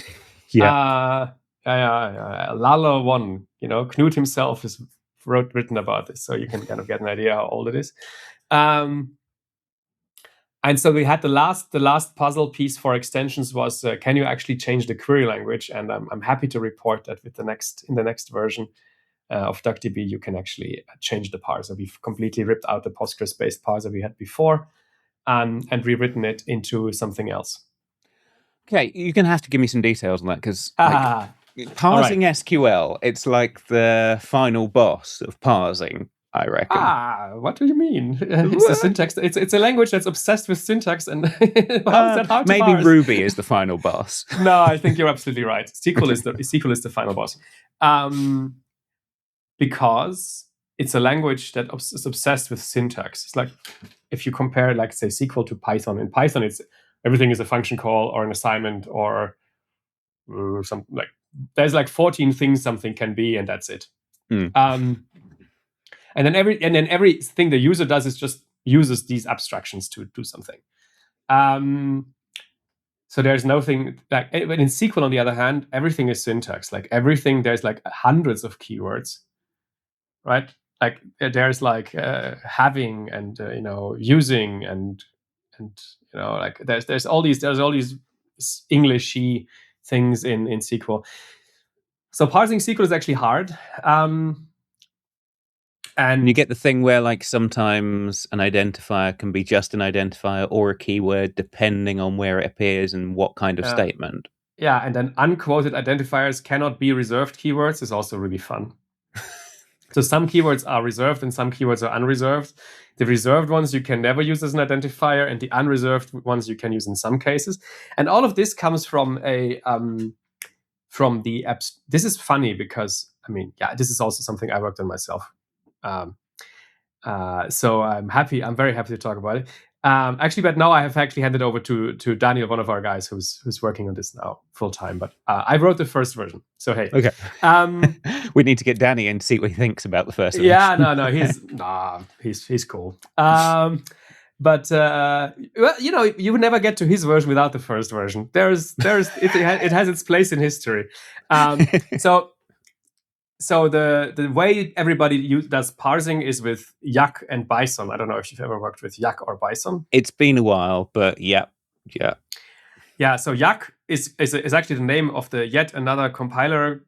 Lalo 1, Knut himself has written about this, so you can kind of get an idea how old it is. And so we had the last puzzle piece for extensions was can you actually change the query language? And I'm happy to report that in the next version of DuckDB, you can actually change the parser. We've completely ripped out the Postgres-based parser we had before, and rewritten it into something else. Okay, you're going to have to give me some details on that, because parsing SQL, it's like the final boss of parsing, I reckon. What do you mean? It's a syntax. It's a language that's obsessed with syntax, and how is that hard to maybe parse? Ruby is the final boss. No, I think you're absolutely right. SQL is the final boss, because it's a language that is obsessed with syntax. It's like if you compare, like, say, SQL to Python. In Python, it's everything is a function call or an assignment or something like. There's like 14 things something can be, and that's it. And then everything the user does is just uses these abstractions to do something. So there's nothing like. But in SQL, on the other hand, everything is syntax. Like everything, there's like hundreds of keywords, right? Like there's like having and using and like there's all these Englishy things in SQL. So parsing SQL is actually hard. And you get the thing where like sometimes an identifier can be just an identifier or a keyword depending on where it appears and what kind of statement. Yeah, and then unquoted identifiers cannot be reserved keywords is also really fun. So some keywords are reserved and some keywords are unreserved. The reserved ones you can never use as an identifier, and the unreserved ones you can use in some cases. And all of this comes from the apps. This is funny because, I mean, yeah, this is also something I worked on myself. So I'm very happy to talk about it. Actually, but now I have actually handed over to Daniel, one of our guys who's working on this now full time. But I wrote the first version, so hey. Okay. We need to get Danny in to see what he thinks about the first version. Yeah, no, he's cool. But well, you know, you would never get to his version without the first version. It has its place in history. So the way everybody does parsing is with yacc and bison. I don't know if you've ever worked with yacc or bison. It's been a while, but yeah. So yacc is actually the name of the yet another compiler.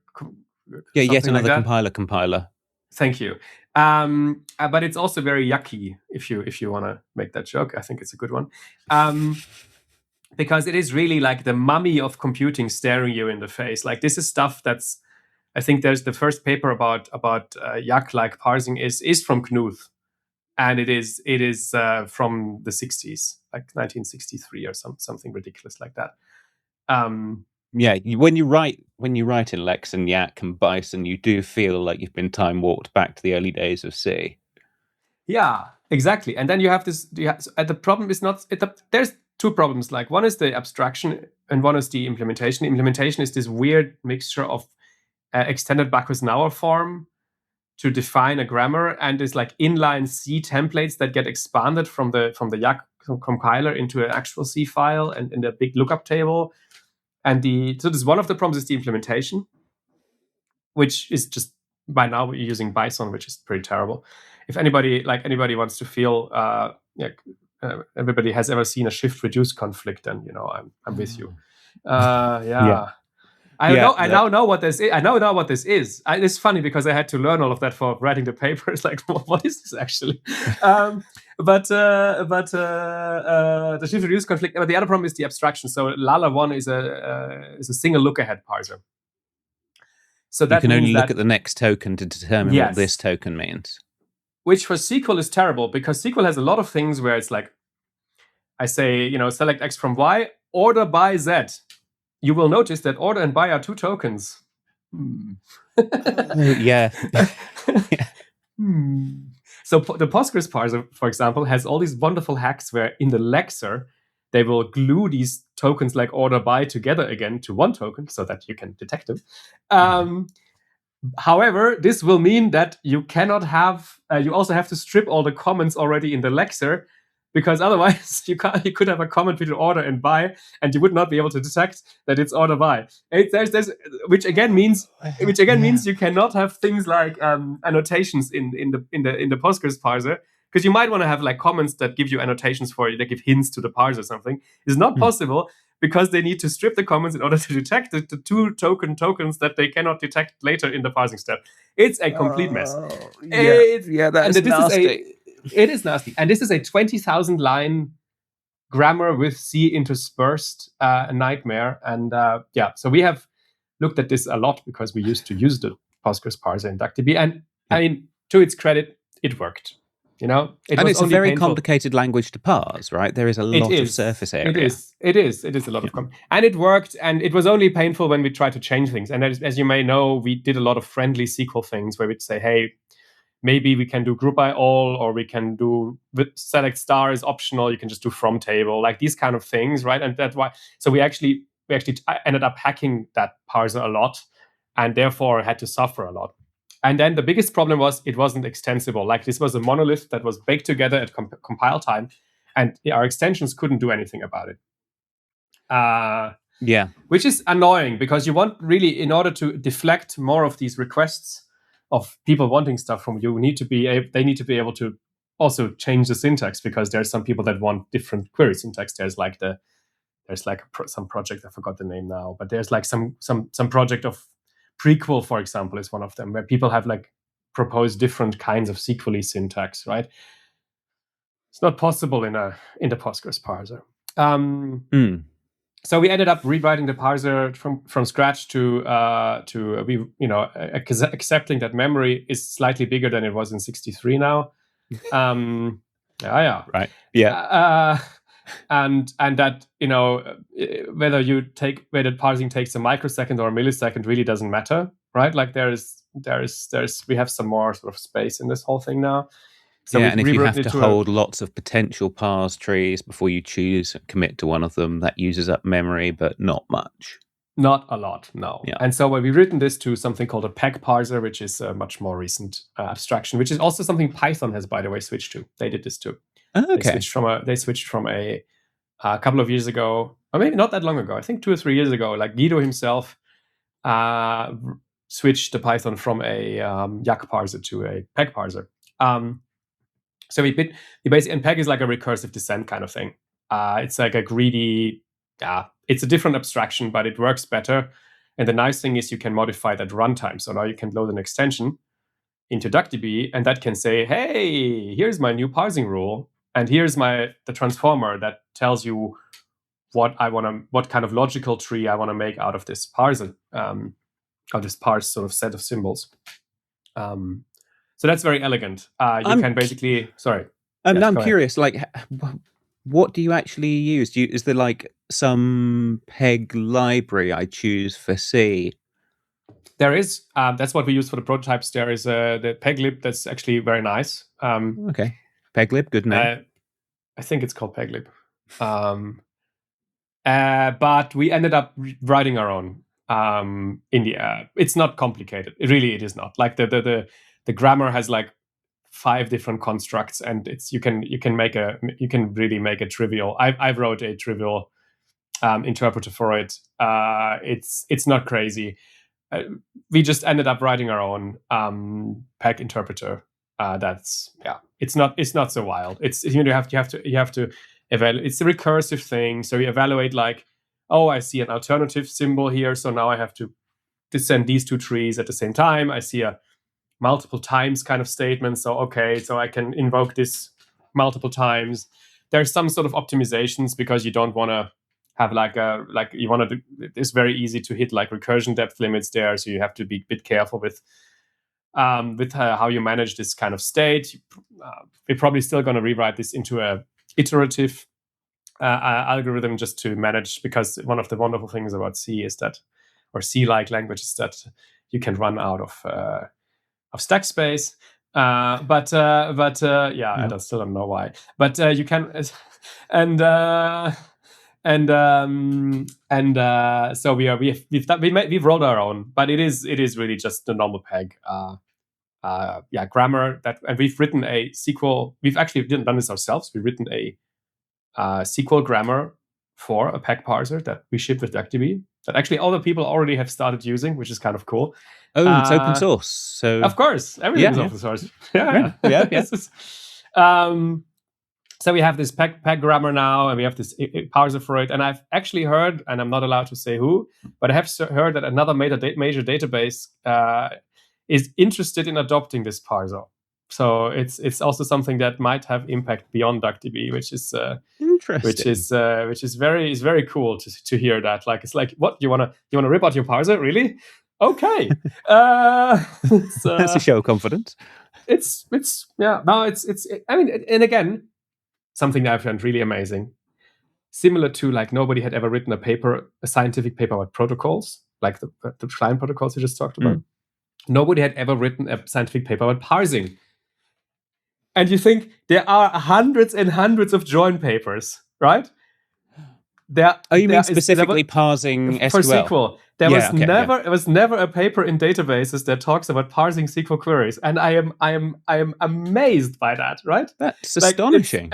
Yet another compiler. Thank you. But it's also very yucky if you want to make that joke. I think it's a good one. Because it is really like the mummy of computing staring you in the face. Like this is stuff that's, I think there's the first paper about yacc-like parsing is from Knuth, and it is from the 60s, like 1963 or something ridiculous like that. Yeah, when you write in Lex and yacc and bison, you do feel like you've been time warped back to the early days of C. Yeah, exactly. And then you have this. The problem is not. There's two problems. Like one is the abstraction, and one is the implementation. The implementation is this weird mixture of extended Bacchus-Naur form to define a grammar, and is like inline C templates that get expanded from the yacc compiler into an actual C file and in a big lookup table. And so this one of the problems is the implementation, which is just by now we're using Bison, which is pretty terrible. If anybody wants to feel everybody has ever seen a shift reduce conflict, then I'm with you. I now know what this is. I know now what this is. It's funny because I had to learn all of that for writing the paper. It's like, what is this actually? But the shift reduce conflict. But the other problem is the abstraction. So Lala1 is a single look ahead parser. So that you can only look at the next token to determine what this token means. Which for SQL is terrible because SQL has a lot of things where it's like, I say, select X from Y, order by Z. You will notice that order and by are two tokens. Yeah. So the Postgres parser, for example, has all these wonderful hacks where in the lexer, they will glue these tokens like order by together again to one token so that you can detect them. However, this will mean that you cannot have, you also have to strip all the comments already in the lexer, because otherwise you could have a comment between order and by, and you would not be able to detect that it's order by. Which again means you cannot have things like annotations in the Postgres parser, because you might want to have like comments that give you annotations that give hints to the parser or something. It's not possible because they need to strip the comments in order to detect the two tokens that they cannot detect later in the parsing step. It's a complete mess. That's nasty. It is nasty. And this is a 20,000 line grammar with C interspersed nightmare. And so we have looked at this a lot because we used to use the Postgres parser in DuckDB. And I mean, to its credit, it worked. It's a very complicated language to parse, right? There is a lot of surface area. It is a lot of and it worked, and it was only painful when we tried to change things. And as you may know, we did a lot of friendly SQL things where we'd say, hey, maybe we can do group by all, or we can do select star is optional. You can just do from table, like these kind of things, right? And that's why. So we actually ended up hacking that parser a lot, and therefore had to suffer a lot. And then the biggest problem was it wasn't extensible. Like this was a monolith that was baked together at compile time, and our extensions couldn't do anything about it. Which is annoying because you want really, in order to deflect more of these requests of people wanting stuff from you, they need to be able to also change the syntax, because there's some people that want different query syntax. There's some project, I forgot the name now, but there's like some project of Prequel, for example, is one of them, where people have like propose different kinds of SQL syntax, right? It's not possible in the Postgres parser. So we ended up rewriting the parser from scratch to accepting that memory is slightly bigger than it was in 63 now. Right. Yeah. And that whether parsing takes a microsecond or a millisecond really doesn't matter, right? Like we have some more sort of space in this whole thing now. So and if you have to hold lots of potential parse trees before you commit to one of them, that uses up memory, but not much. Not a lot, no. Yeah. And so we've written this to something called a PEG parser, which is a much more recent abstraction, which is also something Python has, by the way, switched to. They did this too. Okay. They switched from a couple of years ago, or maybe not that long ago, I think 2 or 3 years ago, like Guido himself switched to Python from a yacc parser to a PEG parser. So we basically, and PEG is like a recursive descent kind of thing. It's like a greedy, it's a different abstraction, but it works better. And the nice thing is you can modify that runtime. So now you can load an extension into DuckDB, and that can say, hey, here's my new parsing rule, and here's the transformer that tells you what kind of logical tree I want to make out of this parser, or this parse sort of set of symbols. So that's very elegant. You can basically, sorry. I'm curious, like, what do you actually use? Is there like some PEG library I choose for C? There is. That's what we use for the prototypes. There is the PEGlib that's actually very nice. Okay. PEGlib, good name. I think it's called PEGlib. But we ended up writing our own. It's not complicated. It is not. Like the grammar has like 5 different constructs, and you can really make a trivial. I wrote a trivial interpreter for it. It's not crazy. We just ended up writing our own PEG interpreter. It's not so wild. It's you have to evaluate. It's a recursive thing. So you evaluate like, oh, I see an alternative symbol here, so now I have to descend these 2 trees at the same time. I see a multiple times kind of statement. So I can invoke this multiple times. There's some sort of optimizations because you don't want to have you want to do. It's very easy to hit like recursion depth limits there, so you have to be a bit careful with how you manage this kind of state. We're probably still going to rewrite this into a iterative algorithm just to manage, because one of the wonderful things about C is that, or C-like languages, that you can run out of stack space. I still don't know why. But you can, so we've rolled our own, but it is really just the normal PEG grammar and we've written a SQL. We've actually done this ourselves. We've written a SQL grammar for a PEG parser that we ship with DuckDB that actually other people already have started using, which is kind of cool. Oh, it's open source. So of course, everything is open source. Yeah. So we have this PEG grammar now, and we have this parser for it. And I've actually heard, and I'm not allowed to say who, but I have heard that another major database is interested in adopting this parser. So it's also something that might have impact beyond DuckDB, which is interesting. Which is very cool to hear that. Like, it's like, what, you wanna rip out your parser, really? Okay. That's a show of confidence. It's I mean, and again, something that I found really amazing, similar to like nobody had ever written a scientific paper about protocols, like the client protocols we just talked about. Nobody had ever written a scientific paper about parsing. And you think there are hundreds and hundreds of joint papers, right? You mean specifically parsing SQL? For SQL. There was never a paper in databases that talks about parsing SQL queries, and I am amazed by that. Right? That's astonishing.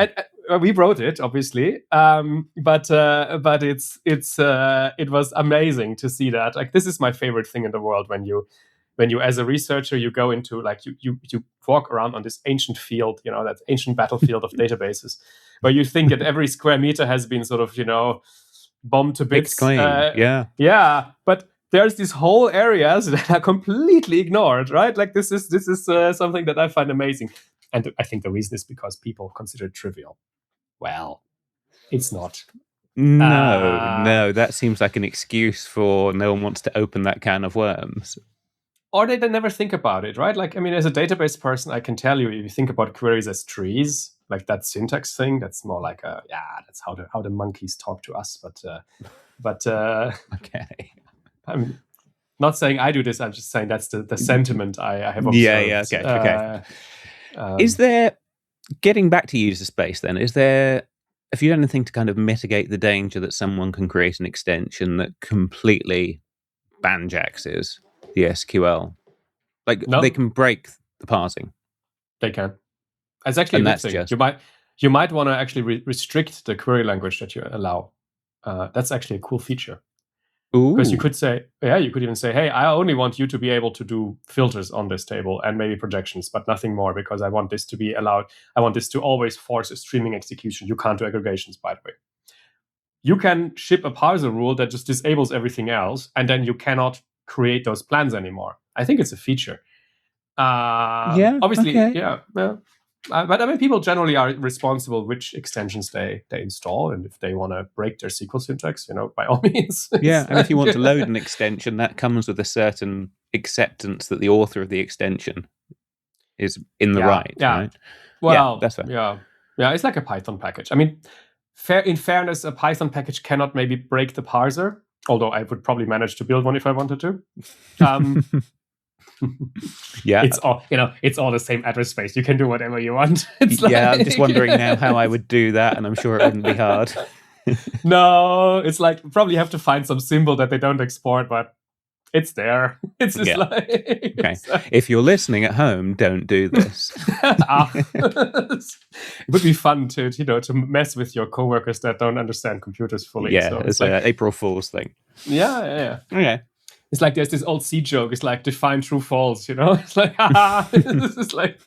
We wrote it, obviously, but it was amazing to see that. Like, this is my favorite thing in the world when you as a researcher you go into like you walk around on this ancient field, that ancient battlefield of databases, where you think that every square meter has been sort of bombed to bits. But there's these whole areas that are completely ignored, right? Like this is something that I find amazing, and I think the reason is because people consider it trivial. Well, it's not. No, that seems like an excuse for no one wants to open that can of worms. Or they never think about it, right? Like, I mean, as a database person, I can tell you, if you think about queries as trees, like that syntax thing, that's more like that's how the monkeys talk to us. But okay. I'm not saying I do this. I'm just saying that's the sentiment I have observed. Okay. Is there, getting back to user space then, have you done anything to kind of mitigate the danger that someone can create an extension that completely banjaxes the SQL? Like, No. they can break the parsing. They can. It's actually a good thing. You might want to actually restrict the query language that you allow. That's actually a cool feature. Because you could say, you could even say, hey, I only want you to be able to do filters on this table and maybe projections, but nothing more, because I want this to be allowed. I want this to always force a streaming execution. You can't do aggregations, by the way. You can ship a parser rule that just disables everything else, and then you cannot create those plans anymore. I think it's a feature. Obviously, okay. yeah. But I mean, people generally are responsible which extensions they install, and if they want to break their SQL syntax, by all means. Yeah, and if you want to load an extension, that comes with a certain acceptance that the author of the extension is in the right. Well, that's fair. Yeah, it's like a Python package. I mean, in fairness, a Python package cannot maybe break the parser, although I would probably manage to build one if I wanted to. It's all it's all the same address space. You can do whatever you want. I'm just wondering now how I would do that, and I'm sure it wouldn't be hard. No, it's like probably have to find some symbol that they don't export, but it's there. It's just okay. If you're listening at home, don't do this. It would be fun to mess with your coworkers that don't understand computers fully. Yeah, so it's like an April Fool's thing. Yeah. Okay. It's like there's this old C joke. It's like define true false. It's like this is like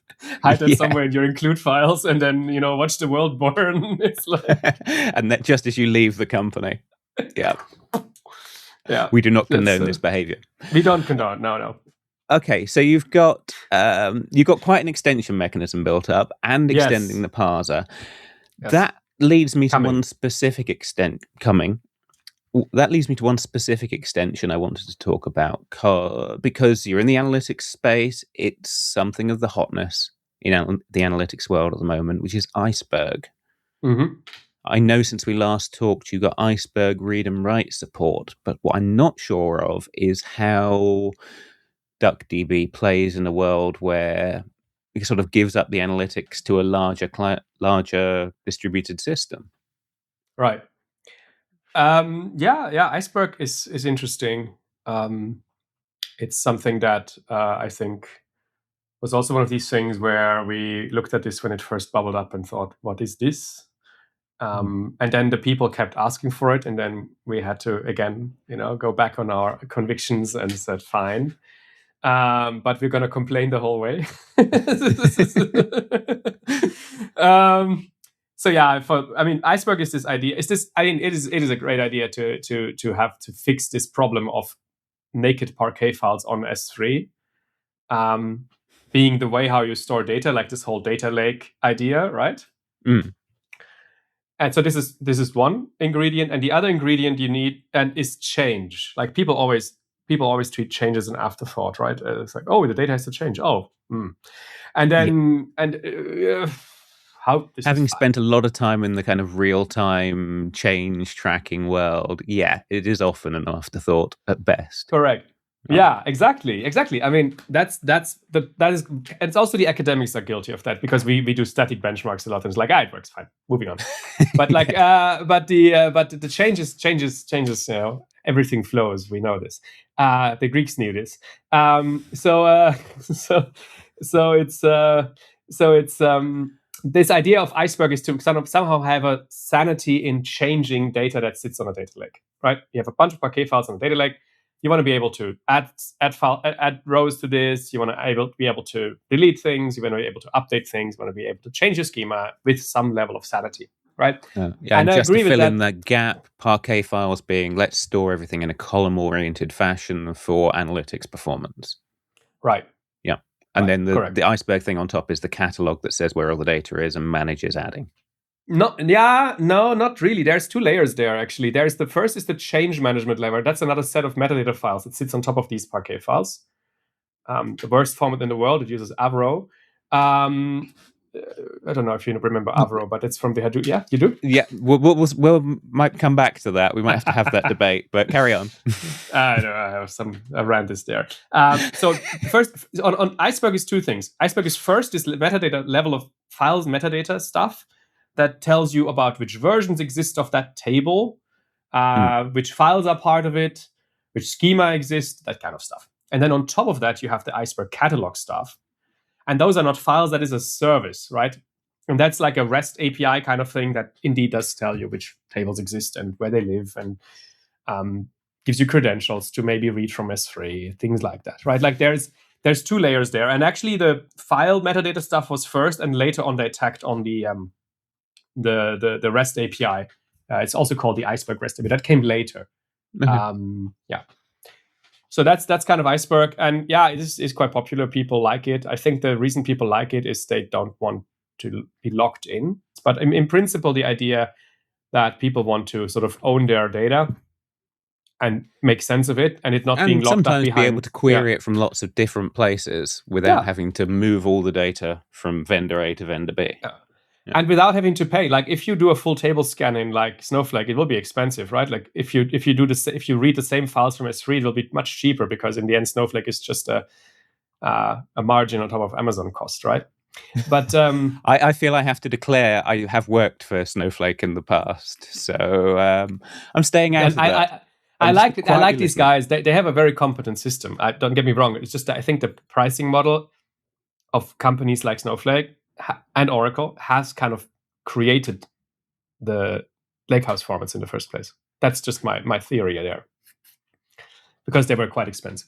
hide that somewhere in your include files, and then watch the world burn. It's like, and that just as you leave the company. Yeah. Yeah. We do not condone this behavior. We don't condone. No. Okay, so you've got quite an extension mechanism built up and extending the parser. Yes. That leads me to one specific That leads me to one specific extension I wanted to talk about, because you're in the analytics space. It's something of the hotness in the analytics world at the moment, which is Iceberg. Mm-hmm. I know since we last talked, you got Iceberg read and write support, but what I'm not sure of is how DuckDB plays in a world where it sort of gives up the analytics to a larger distributed system. Right. Iceberg is interesting. It's something that I think was also one of these things where we looked at this when it first bubbled up and thought, what is this? And then the people kept asking for it, and then we had to again, go back on our convictions and said, fine. But we're going to complain the whole way. Iceberg is this idea. It is a great idea to have to fix this problem of naked Parquet files on S3, being the way how you store data, like this whole data lake idea, right? Mm. And so this is one ingredient, and the other ingredient you need is change. Like people always treat change as an afterthought, right? It's like, oh, the data has to change. And then having spent a lot of time in the kind of real-time change tracking world, it is often an afterthought at best. Correct. Yeah, exactly. I mean, that is, and it's also the academics are guilty of that, because we do static benchmarks a lot, and it's like, it works fine. Moving on. But like, but the changes. Everything flows. We know this. The Greeks knew this. This idea of Iceberg is to somehow have a sanity in changing data that sits on a data lake, right? You have a bunch of Parquet files on a data lake. You want to be able to add rows to this. You want to be able to delete things. You want to be able to update things. You want to be able to change your schema with some level of sanity, right? Yeah, And I just agree to with fill that. in the gap, Parquet files being let's store everything in a column-oriented fashion for analytics performance. Right. Yeah. And Right, then the Iceberg thing on top is the catalog that says where all the data is and manages adding. No, not really. There's two layers there, actually. There's the first is the change management layer. That's another set of metadata files that sits on top of these Parquet files. The worst format in the world. It uses Avro. I don't know if you remember Avro, but it's from the Hadoop. Yeah, you do? Yeah, we'll might come back to that. We might have to have that debate, but carry on. I know, I have some rant is there. So first, on Iceberg is two things. Iceberg is first this metadata level of files, metadata stuff that tells you about which versions exist of that table, which files are part of it, which schema exists, that kind of stuff. And then on top of that, you have the Iceberg catalog stuff. And those are not files, that is a service, right? And that's like a REST API kind of thing that indeed does tell you which tables exist and where they live, and gives you credentials to maybe read from S3, things like that, right? Like there's two layers there. And actually the file metadata stuff was first, and later on they tacked on the REST API. It's also called the Iceberg REST API. That came later. Yeah. So that's kind of Iceberg. And yeah, it is quite popular. People like it. I think the reason people like it is they don't want to be locked in. But in principle, the idea that people want to sort of own their data and make sense of it, and it not being locked up behind. Sometimes be able to query it from lots of different places without having to move all the data from vendor A to vendor B. Yeah. And without having to pay. Like if you do a full table scan in like Snowflake, it will be expensive, right? Like if you read the same files from S3, it will be much cheaper, because in the end Snowflake is just a margin on top of Amazon cost, right? But I feel I have to declare I have worked for Snowflake in the past, so I'm staying out of that. I like these guys. They have a very competent system. Don't get me wrong. It's just that I think the pricing model of companies like Snowflake and Oracle has kind of created the lakehouse formats in the first place. That's just my theory there, because they were quite expensive.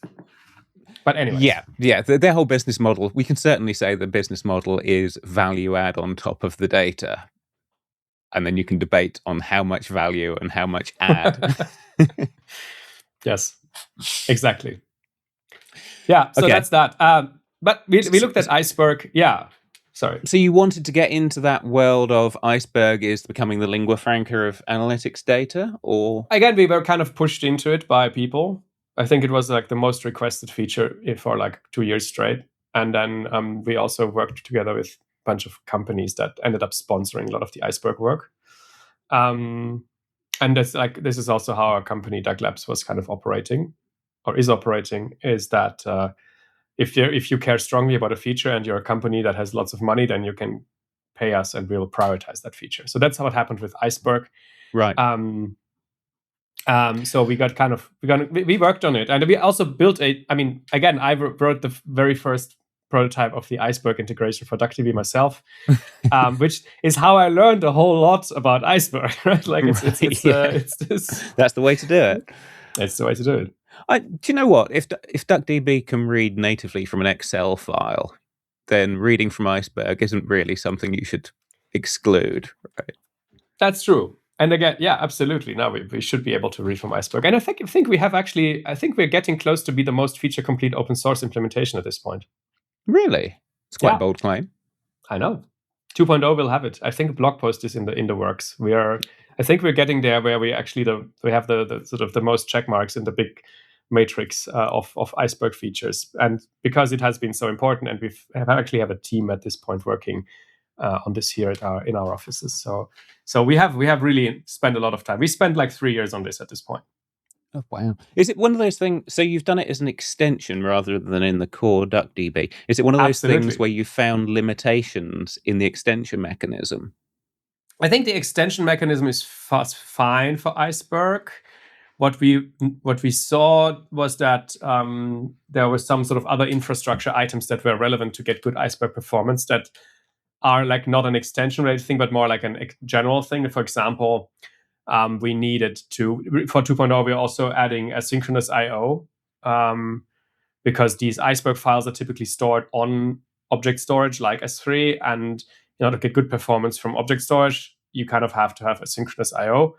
But anyway, yeah, their whole business model. We can certainly say the business model is value add on top of the data, and then you can debate on how much value and how much add. Yes, exactly. Yeah, so that's that. But we looked at Iceberg. Yeah. Sorry. So you wanted to get into that world of Iceberg is becoming the lingua franca of analytics data, or? Again, we were kind of pushed into it by people. I think it was like the most requested feature for like 2 years straight. And then we also worked together with a bunch of companies that ended up sponsoring a lot of the Iceberg work. And this is also how our company Duck Labs was kind of operating, or is operating, is that if you care strongly about a feature and you're a company that has lots of money, then you can pay us and we'll prioritize that feature. So that's how it happened with Iceberg. Right. So we worked on it, and we also built I wrote the very first prototype of the Iceberg integration for DuckDB myself, which is how I learned a whole lot about Iceberg. Right? Like it's that's the way to do it. It's the way to do it. Do you know what? If DuckDB can read natively from an Excel file, then reading from Iceberg isn't really something you should exclude, right? That's true. And again, yeah, absolutely. Now we should be able to read from Iceberg. And I think we have actually, I think we're getting close to be the most feature complete open source implementation at this point. Really? It's quite a bold claim. I know. 2.0 will have it. I think a blog post is in the works. I think we're getting there where we actually we have the sort of the most check marks in the big matrix of Iceberg features. And because it has been so important, and we actually have a team at this point working on this here in our offices. So we have really spent a lot of time. We spent like 3 years on this at this point. Oh, wow. Is it one of those things, so you've done it as an extension rather than in the core DuckDB. Is it one of those things where you found limitations in the extension mechanism? I think the extension mechanism is fine for Iceberg. What we saw was that there were some sort of other infrastructure items that were relevant to get good Iceberg performance that are like not an extension related thing, but more like a general thing. For example, we needed to, for 2.0, we're also adding asynchronous I/O because these Iceberg files are typically stored on object storage like S3, and to get good performance from object storage, you kind of have to have asynchronous I/O,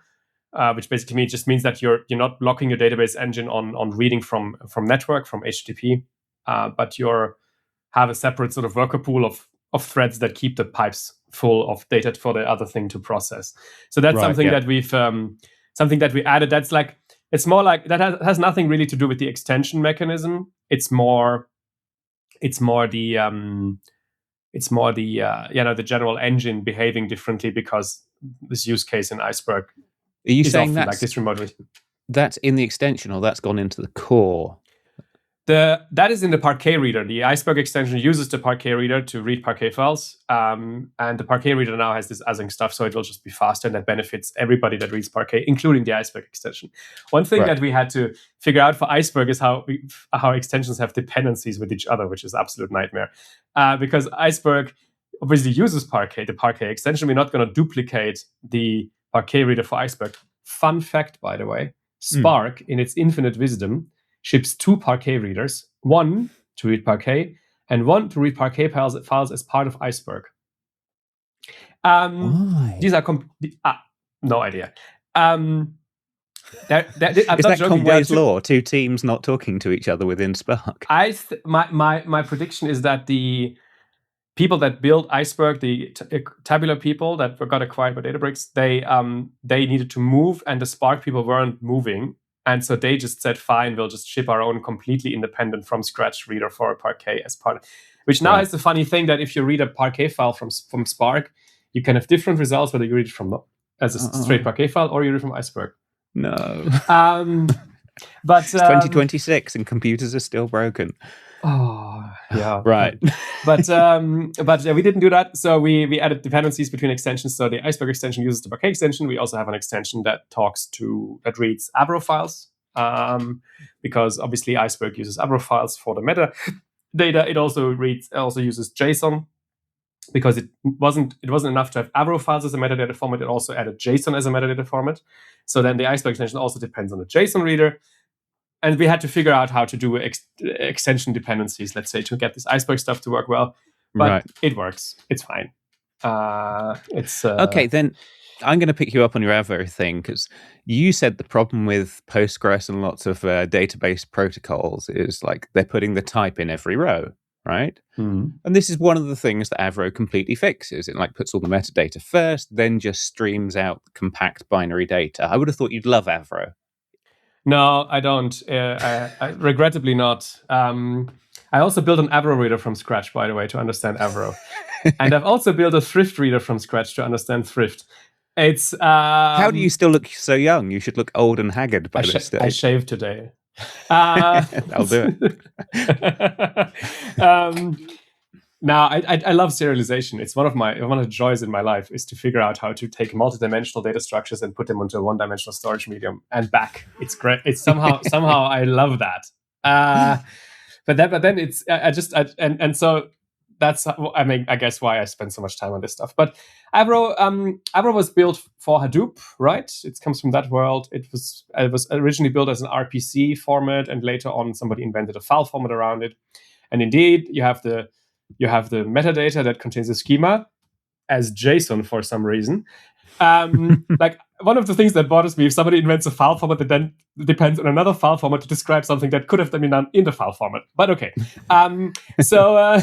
which basically means that you're not locking your database engine on reading from network, from HTTP, but you have a separate sort of worker pool of threads that keep the pipes full of data for the other thing to process. So that's something that we've something that we added. That's like, it's more like that has nothing really to do with the extension mechanism. It's more the the general engine behaving differently because this use case in Iceberg Are you is saying often that's like this remotely. That's in the extension, or that's gone into the core? That is in the Parquet reader. The Iceberg extension uses the Parquet reader to read Parquet files, and the Parquet reader now has this async stuff, so it will just be faster, and that benefits everybody that reads Parquet, including the Iceberg extension. One thing that we had to figure out for Iceberg is how extensions have dependencies with each other, which is an absolute nightmare. Because Iceberg obviously uses Parquet, the Parquet extension. We're not going to duplicate the Parquet reader for Iceberg. Fun fact, by the way, Spark, in its infinite wisdom, ships 2 Parquet readers, one to read Parquet and one to read Parquet files as part of Iceberg. Why? These are no idea. Is that Conway's law? 2 teams not talking to each other within Spark? My prediction is that the people that built Iceberg, the tabular people that got acquired by Databricks, they needed to move, and the Spark people weren't moving. And so they just said, fine, we'll just ship our own completely independent from scratch reader for a Parquet as part of, which now has the funny thing that if you read a Parquet file from Spark, you can have different results whether you read it from as a straight Parquet file or you read it from Iceberg. No. But it's 2026 and computers are still broken. Oh, yeah. Right. But we didn't do that. So we added dependencies between extensions. So the Iceberg extension uses the Parquet extension. We also have an extension that reads Avro files, because obviously Iceberg uses Avro files for the metadata. It also uses JSON, because it wasn't enough to have Avro files as a metadata format. It also added JSON as a metadata format. So then the Iceberg extension also depends on the JSON reader. And we had to figure out how to do extension dependencies, let's say, to get this Iceberg stuff to work well. But it works. It's fine. Okay, then I'm going to pick you up on your Avro thing, because you said the problem with Postgres and lots of database protocols is like they're putting the type in every row, right? Mm-hmm. And this is one of the things that Avro completely fixes. It like puts all the metadata first, then just streams out compact binary data. I would have thought you'd love Avro. No, I don't. I regrettably not. I also built an Avro reader from scratch, by the way, to understand Avro. And I've also built a Thrift reader from scratch to understand Thrift. It's how do you still look so young? You should look old and haggard by this stage. I shaved today. I'll do it. Now, I love serialization. It's one of the joys in my life is to figure out how to take multidimensional data structures and put them into a one-dimensional storage medium and back. It's great. It's somehow I love that. But then it's so that's, I mean, I guess why I spend so much time on this stuff. But Avro was built for Hadoop, right? It comes from that world. It was originally built as an RPC format, and later on somebody invented a file format around it. And indeed, you have the metadata that contains a schema as JSON for some reason. Like, one of the things that bothers me, if somebody invents a file format that then depends on another file format to describe something that could have been done in the file format. But okay. So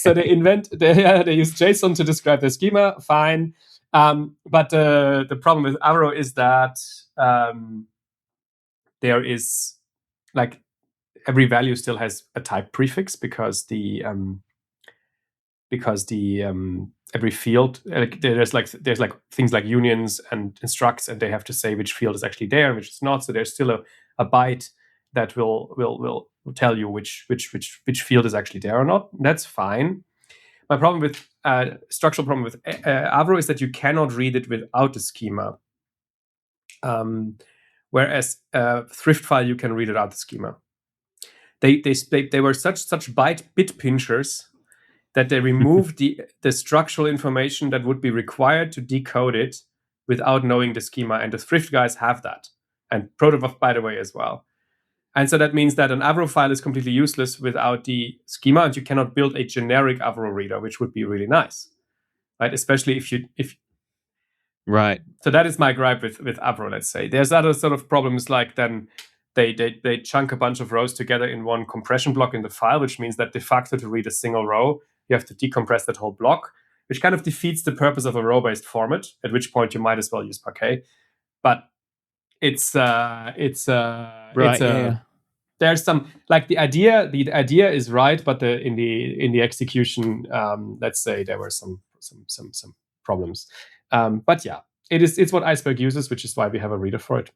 they use JSON to describe their schema. Fine. But the problem with Avro is that there is, like, every value still has a type prefix, because every field, there's things like unions and structs, and they have to say which field is actually there and which is not. So there's still a byte that will tell you which field is actually there or not. That's fine. My structural problem with Avro is that you cannot read it without the schema. Whereas Thrift file, you can read it out the schema. They were such bit pinchers that they removed the structural information that would be required to decode it without knowing the schema. And the Thrift guys have that, and Protobuf, by the way, as well. And so that means that an Avro file is completely useless without the schema, and you cannot build a generic Avro reader, which would be really nice, right? Especially if Right. So that is my gripe with Avro, let's say. There's other sort of problems like then they chunk a bunch of rows together in one compression block in the file, which means that de facto to read a single row, you have to decompress that whole block, which kind of defeats the purpose of a row-based format, at which point you might as well use Parquet. But there's some, like, the idea is right, but in the execution, let's say there were some problems. But yeah, it's what Iceberg uses, which is why we have a reader for it.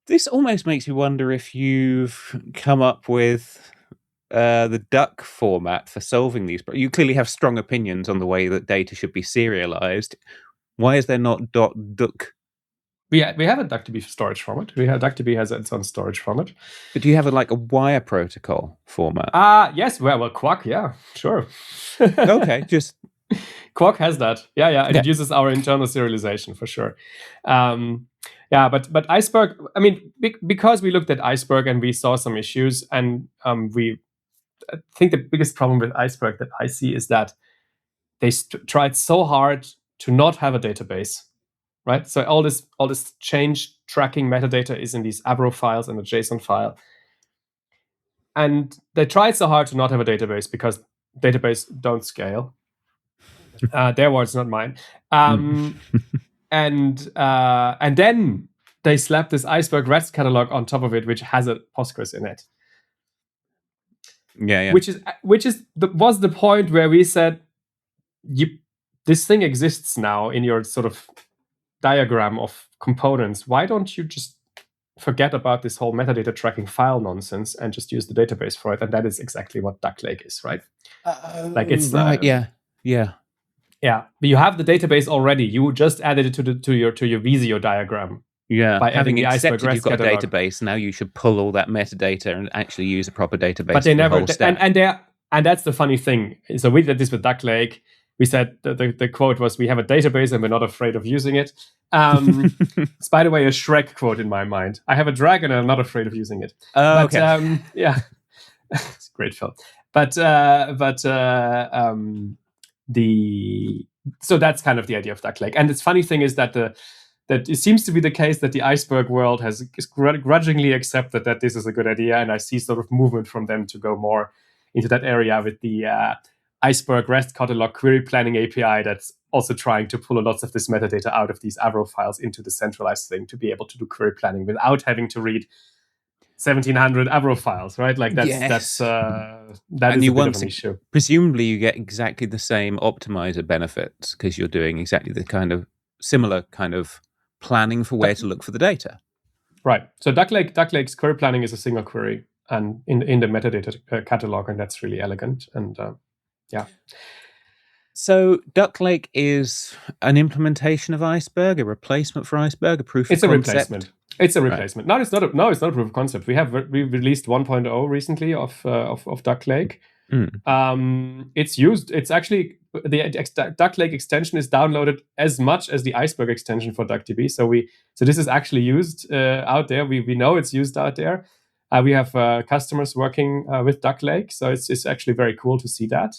This almost makes me wonder if you've come up with the Duck format for solving these. You clearly have strong opinions on the way that data should be serialized. Why is there not .duck? We have a DuckDB storage format. DuckDB has its own storage format. But do you have a wire protocol format? Yes. Well, Quack, yeah, sure. Okay, just Quack has that. Yeah. It uses our internal serialization for sure. But Iceberg, I mean, because we looked at Iceberg and we saw some issues, and I think the biggest problem with Iceberg that I see is that they tried so hard to not have a database, right? So all this change tracking metadata is in these Avro files and a JSON file. And they tried so hard to not have a database because database don't scale. Their words, not mine. And then they slapped this Iceberg REST catalog on top of it, which has a Postgres in it. Yeah. Which was the point where we said, this thing exists now in your sort of diagram of components. Why don't you just forget about this whole metadata tracking file nonsense and just use the database for it? And that is exactly what DuckLake is, right? It's right. Yeah. Yeah, but you have the database already. You just added it to your Visio diagram. Yeah, by having the accepted Iceberg you've got catalog. A database, now you should pull all that metadata and actually use a proper database. But they never, and that's the funny thing. So we did this with DuckLake. We said the quote was, "We have a database and we're not afraid of using it." It's, by the way, a Shrek quote in my mind. I have a dragon and I'm not afraid of using it. Okay. Yeah, it's a great film. So that's kind of the idea of DuckLake. And the funny thing is that that it seems to be the case that the Iceberg world has grudgingly accepted that this is a good idea, and I see sort of movement from them to go more into that area with the Iceberg REST catalog query planning API that's also trying to pull lots of this metadata out of these Avro files into the centralized thing to be able to do query planning without having to read 1,700 Avro files, right? Like that is a bit of an issue. Presumably, you get exactly the same optimizer benefits because you're doing exactly the kind of similar kind of planning for where to look for the data. Right. So DuckLake's query planning is a single query and in the metadata catalog, and that's really elegant. And yeah. So DuckLake is an implementation of Iceberg, a replacement for Iceberg, a proof of concept? It's a replacement. Right. No, it's not a proof of concept. We released 1.0 recently of DuckLake. It's used. It's actually the DuckLake extension is downloaded as much as the Iceberg extension for DuckDB. So this is actually used out there. We know it's used out there. We have customers working with DuckLake, so it's actually very cool to see that.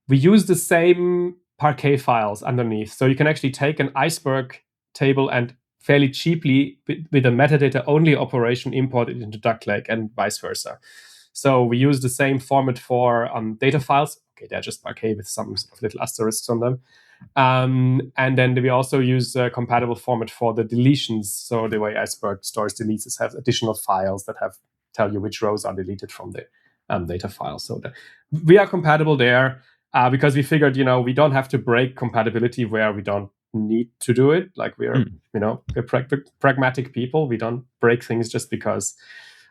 We use the same Parquet files underneath, so you can actually take an Iceberg table and fairly cheaply, with a metadata-only operation, import it into DuckLake and vice versa. So we use the same format for data files. Okay, they're just Parquet with some sort of little asterisks on them. And then we also use a compatible format for the deletions. So the way Iceberg stores deletes is have additional files that tell you which rows are deleted from the data file. So we are compatible there because we figured, we don't have to break compatibility where we don't need to do it. Like we're pragmatic people. We don't break things just because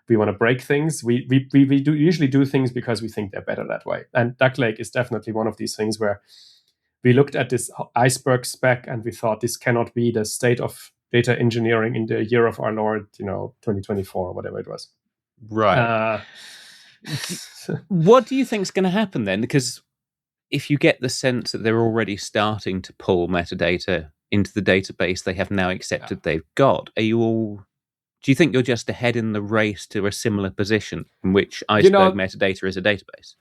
we want to break things. We usually do things because we think they're better that way. And DuckLake is definitely one of these things where we looked at this Iceberg spec and we thought this cannot be the state of data engineering in the year of our Lord, 2024 or whatever it was. Right. What do you think is going to happen then? Because if you get the sense that they're already starting to pull metadata into the database they have now accepted they've got, do you think you're just ahead in the race to a similar position in which Iceberg metadata is a database?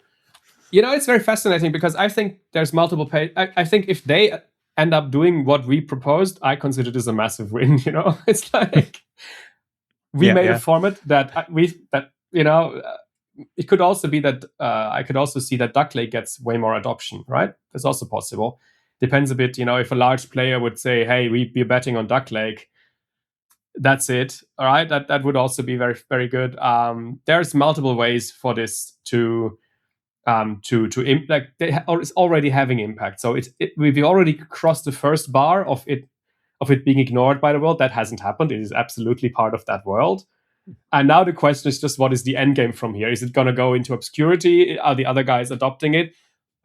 It's very fascinating because I think there's multiple I think if they end up doing what we proposed, I consider this a massive win. It's like we made a format that it could also be that I could also see that DuckLake gets way more adoption, right? That's also possible. Depends a bit, if a large player would say, hey, we're betting on DuckLake, that's it. All right, that would also be very, very good. There's multiple ways for this to impact. It's already having impact. So we've already crossed the first bar of it being ignored by the world. That hasn't happened. It is absolutely part of that world. And now the question is just, what is the end game from here? Is it going to go into obscurity? Are the other guys adopting it?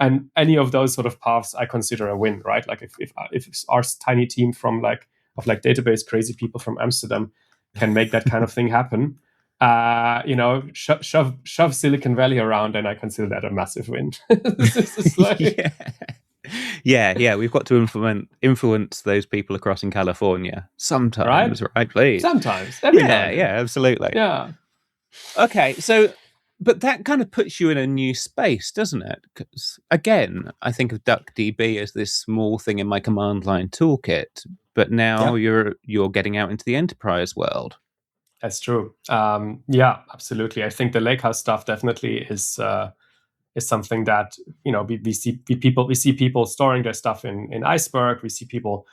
And any of those sort of paths, I consider a win, right? Like if our tiny team of database crazy people from Amsterdam can make that kind of thing happen, shove Silicon Valley around, and I consider that a massive win. Yeah. We've got to influence those people across in California sometimes, right? Please. Sometimes. Yeah, absolutely. Yeah. Okay, so, but that kind of puts you in a new space, doesn't it? Because again, I think of DuckDB as this small thing in my command line toolkit, but now you're getting out into the enterprise world. That's true. Yeah, absolutely. I think the Lakehouse stuff definitely is something that we see people storing their stuff in Iceberg. We see people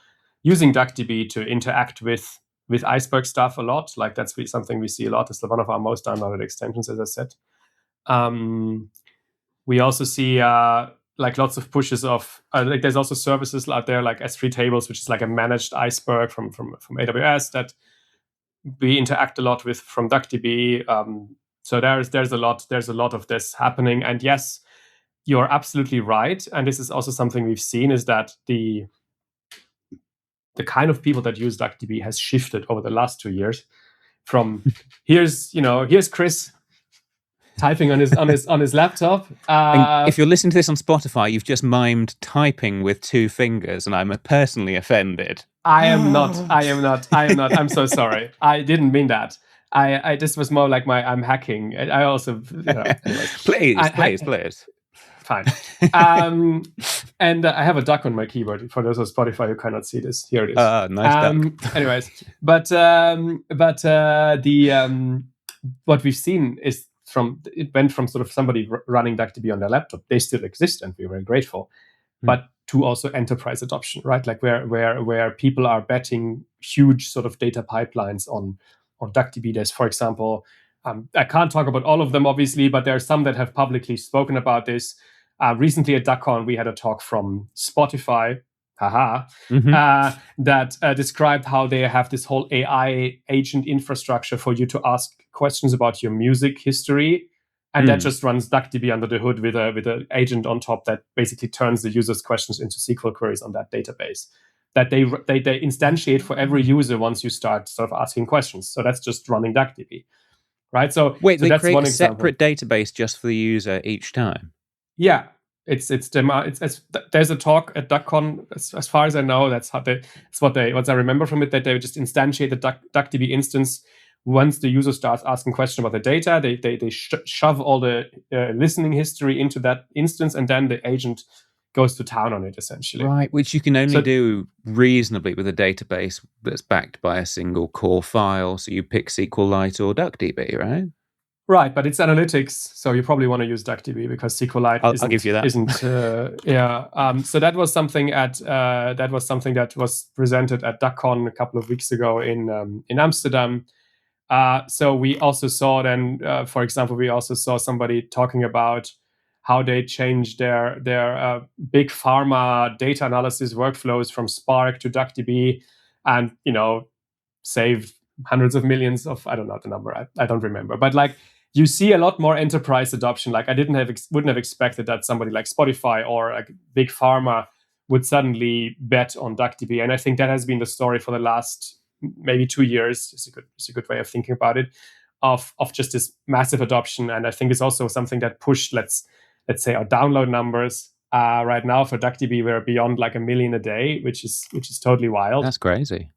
using DuckDB to interact with Iceberg stuff a lot. Like that's something we see a lot. It's one of our most downloaded extensions, as I said. We also see lots of pushes of there's also services out there like S3 Tables, which is like a managed Iceberg from AWS that we interact a lot with from DuckDB. So there's a lot of this happening. And yes, you're absolutely right. And this is also something we've seen, is that the kind of people that use DuckDB has shifted over the last 2 years. From here's Chris typing on his laptop. If you're listening to this on Spotify, you've just mimed typing with 2 fingers, and I'm personally offended. I am not. I'm so sorry. I didn't mean that. I this was more like I'm hacking. I also, anyways. please. Fine. And I have a duck on my keyboard for those on Spotify who cannot see this. Here it is. Nice duck. Anyways, but what we've seen is it went from sort of somebody running DuckDB on their laptop. They still exist, and we're very grateful. But to also enterprise adoption, right? Like where people are betting huge sort of data pipelines on DuckDB. There's, for example, I can't talk about all of them, obviously, but there are some that have publicly spoken about this. Recently at DuckCon, we had a talk from Spotify, that described how they have this whole AI agent infrastructure for you to ask questions about your music history. And that just runs DuckDB under the hood with an agent on top that basically turns the user's questions into SQL queries on that database that they instantiate for every user once you start sort of asking questions. So that's just running DuckDB, right? So wait, so they that's create one a example. Separate database just for the user each time? Yeah, it's there's a talk at DuckCon, as far as I know. That's what I remember from it, that they just instantiate the DuckDB instance. Once the user starts asking questions about the data, they shove all the listening history into that instance, and then the agent goes to town on it, essentially. Right, which you can only do reasonably with a database that's backed by a single core file. So you pick SQLite or DuckDB, right? Right, but it's analytics, so you probably want to use DuckDB because SQLite I'll give you that. Isn't so that was something that was presented at DuckCon a couple of weeks ago in Amsterdam. So we also saw then, for example, we also saw somebody talking about how they changed their big pharma data analysis workflows from Spark to DuckDB, and saved hundreds of millions of, I don't know the number, I don't remember, but like you see a lot more enterprise adoption. Like I wouldn't have expected that somebody like Spotify or like big pharma would suddenly bet on DuckDB, and I think that has been the story for the last maybe 2 years. It's a good way of thinking about it, of just this massive adoption. And I think it's also something that pushed, let's say, our download numbers right now for DuckDB. We're beyond like 1 million a day, which is totally wild. That's crazy.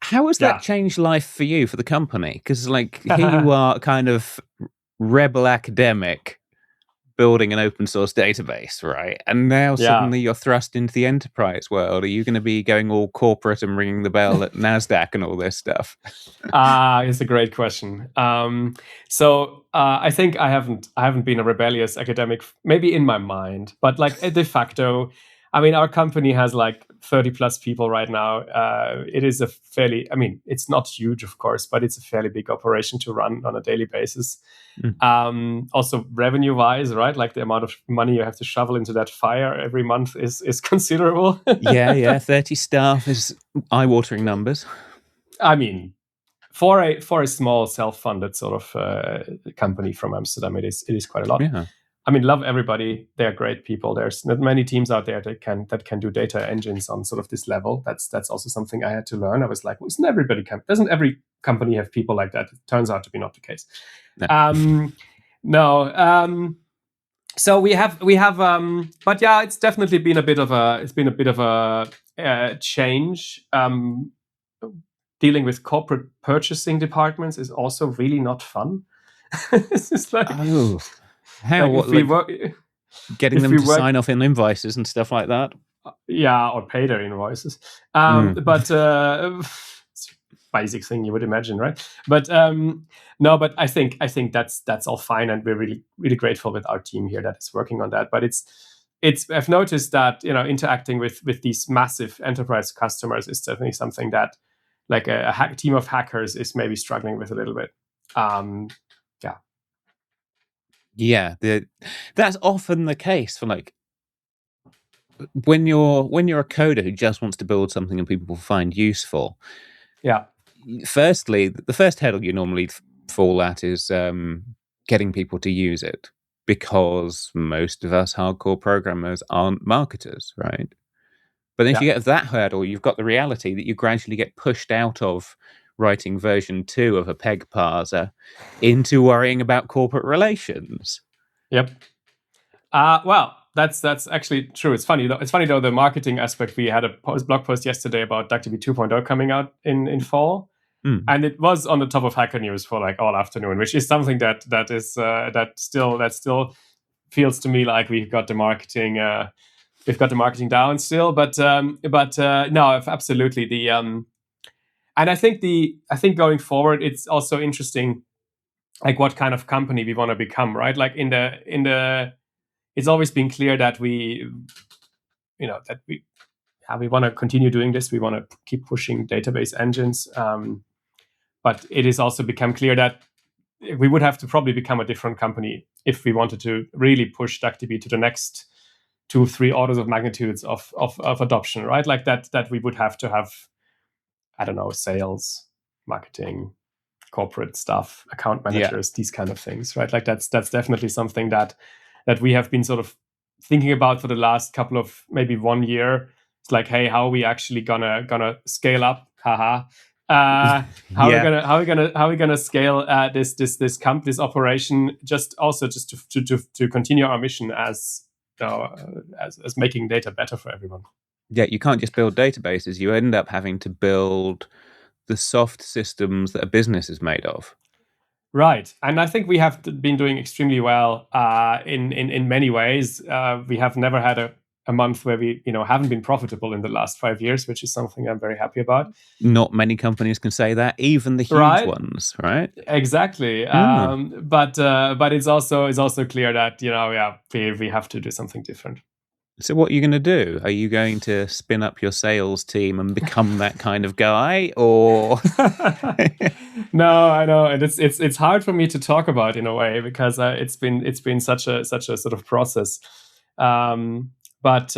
How has that changed life for you, for the company? Because like here you are, kind of rebel academic, building an open source database, right? And now Yeah. suddenly you're thrust into the enterprise world. Are you going to be going all corporate and ringing the bell at NASDAQ and all this stuff? It's a great question. So I think I haven't been a rebellious academic, maybe in my mind, but like de facto, I mean, our company has like 30 plus people right now. It is a fairly, I mean, it's not huge, of course, but it's a fairly big operation to run on a daily basis. Also revenue wise, right? Like the amount of money you have to shovel into that fire every month is considerable. Yeah. 30 staff is eye-watering numbers. I mean, for a small self-funded sort of company from Amsterdam, it is quite a lot. Yeah. I mean, love everybody. They're great people. There's not many teams out there that can do data engines on sort of this level. That's also something I had to learn. I was like, well, doesn't every company have people like that? It turns out to be not the case. No. So we have, but yeah, it's definitely been a bit of a change. Dealing with corporate purchasing departments is also really not fun. It's just like, getting them to sign off in invoices and stuff like that. Yeah, or pay their invoices. But it's a basic thing you would imagine, right? But no, but I think that's all fine, and we're really, really grateful with our team here that is working on that. But it's I've noticed that, you know, interacting with these massive enterprise customers is definitely something that like a team of hackers is maybe struggling with a little bit. Yeah, that's often the case for like when you're a coder who just wants to build something and people find useful. Yeah. Firstly, the first hurdle you normally fall at is getting people to use it, because most of us hardcore programmers aren't marketers, right? But then if you get that hurdle, you've got the reality that you gradually get pushed out of writing version 2 of a peg parser into worrying about corporate relations. Yep. Well, that's actually true. It's funny though, the marketing aspect. We had a blog post yesterday about DuckDB 2.0 coming out in fall, and it was on the top of Hacker News for like all afternoon, which is something that still feels to me like we've got the marketing down still. But no, absolutely and I think going forward, it's also interesting, like what kind of company we want to become, right? Like in the it's always been clear that we want to continue doing this. We want to keep pushing database engines, but it has also become clear that we would have to probably become a different company if we wanted to really push DuckDB to the next 2-3 orders of magnitudes of adoption, right? Like that we would have to have, I don't know, sales, marketing, corporate stuff, account managers, these kind of things, right? Like that's definitely something that we have been sort of thinking about for the last couple of, maybe 1 year. It's like, hey, how are we actually gonna scale up? Haha. How are we gonna scale this operation? Just to continue our mission as making data better for everyone. Yeah, you can't just build databases. You end up having to build the soft systems that a business is made of. Right, and I think we have been doing extremely well in many ways. We have never had a month where we haven't been profitable in the last 5 years, which is something I'm very happy about. Not many companies can say that, even the huge ones, right? Exactly. But it's also clear that we have to do something different. So what are you going to do? Are you going to spin up your sales team and become that kind of guy, or? No, I know, and it's hard for me to talk about in a way, because it's been such a sort of process. But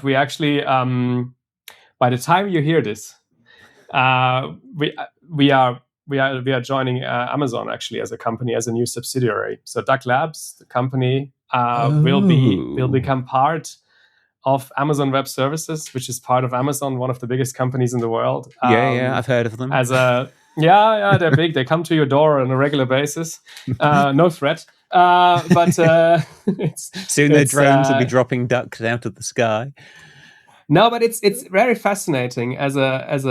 we actually, by the time you hear this, we are joining Amazon actually as a company, as a new subsidiary. So Duck Labs, the company, will become part of Amazon Web Services, which is part of Amazon, one of the biggest companies in the world. I've heard of them. They're big. They come to your door on a regular basis. No threat. But soon their drones will be dropping ducks out of the sky. No, but it's very fascinating as a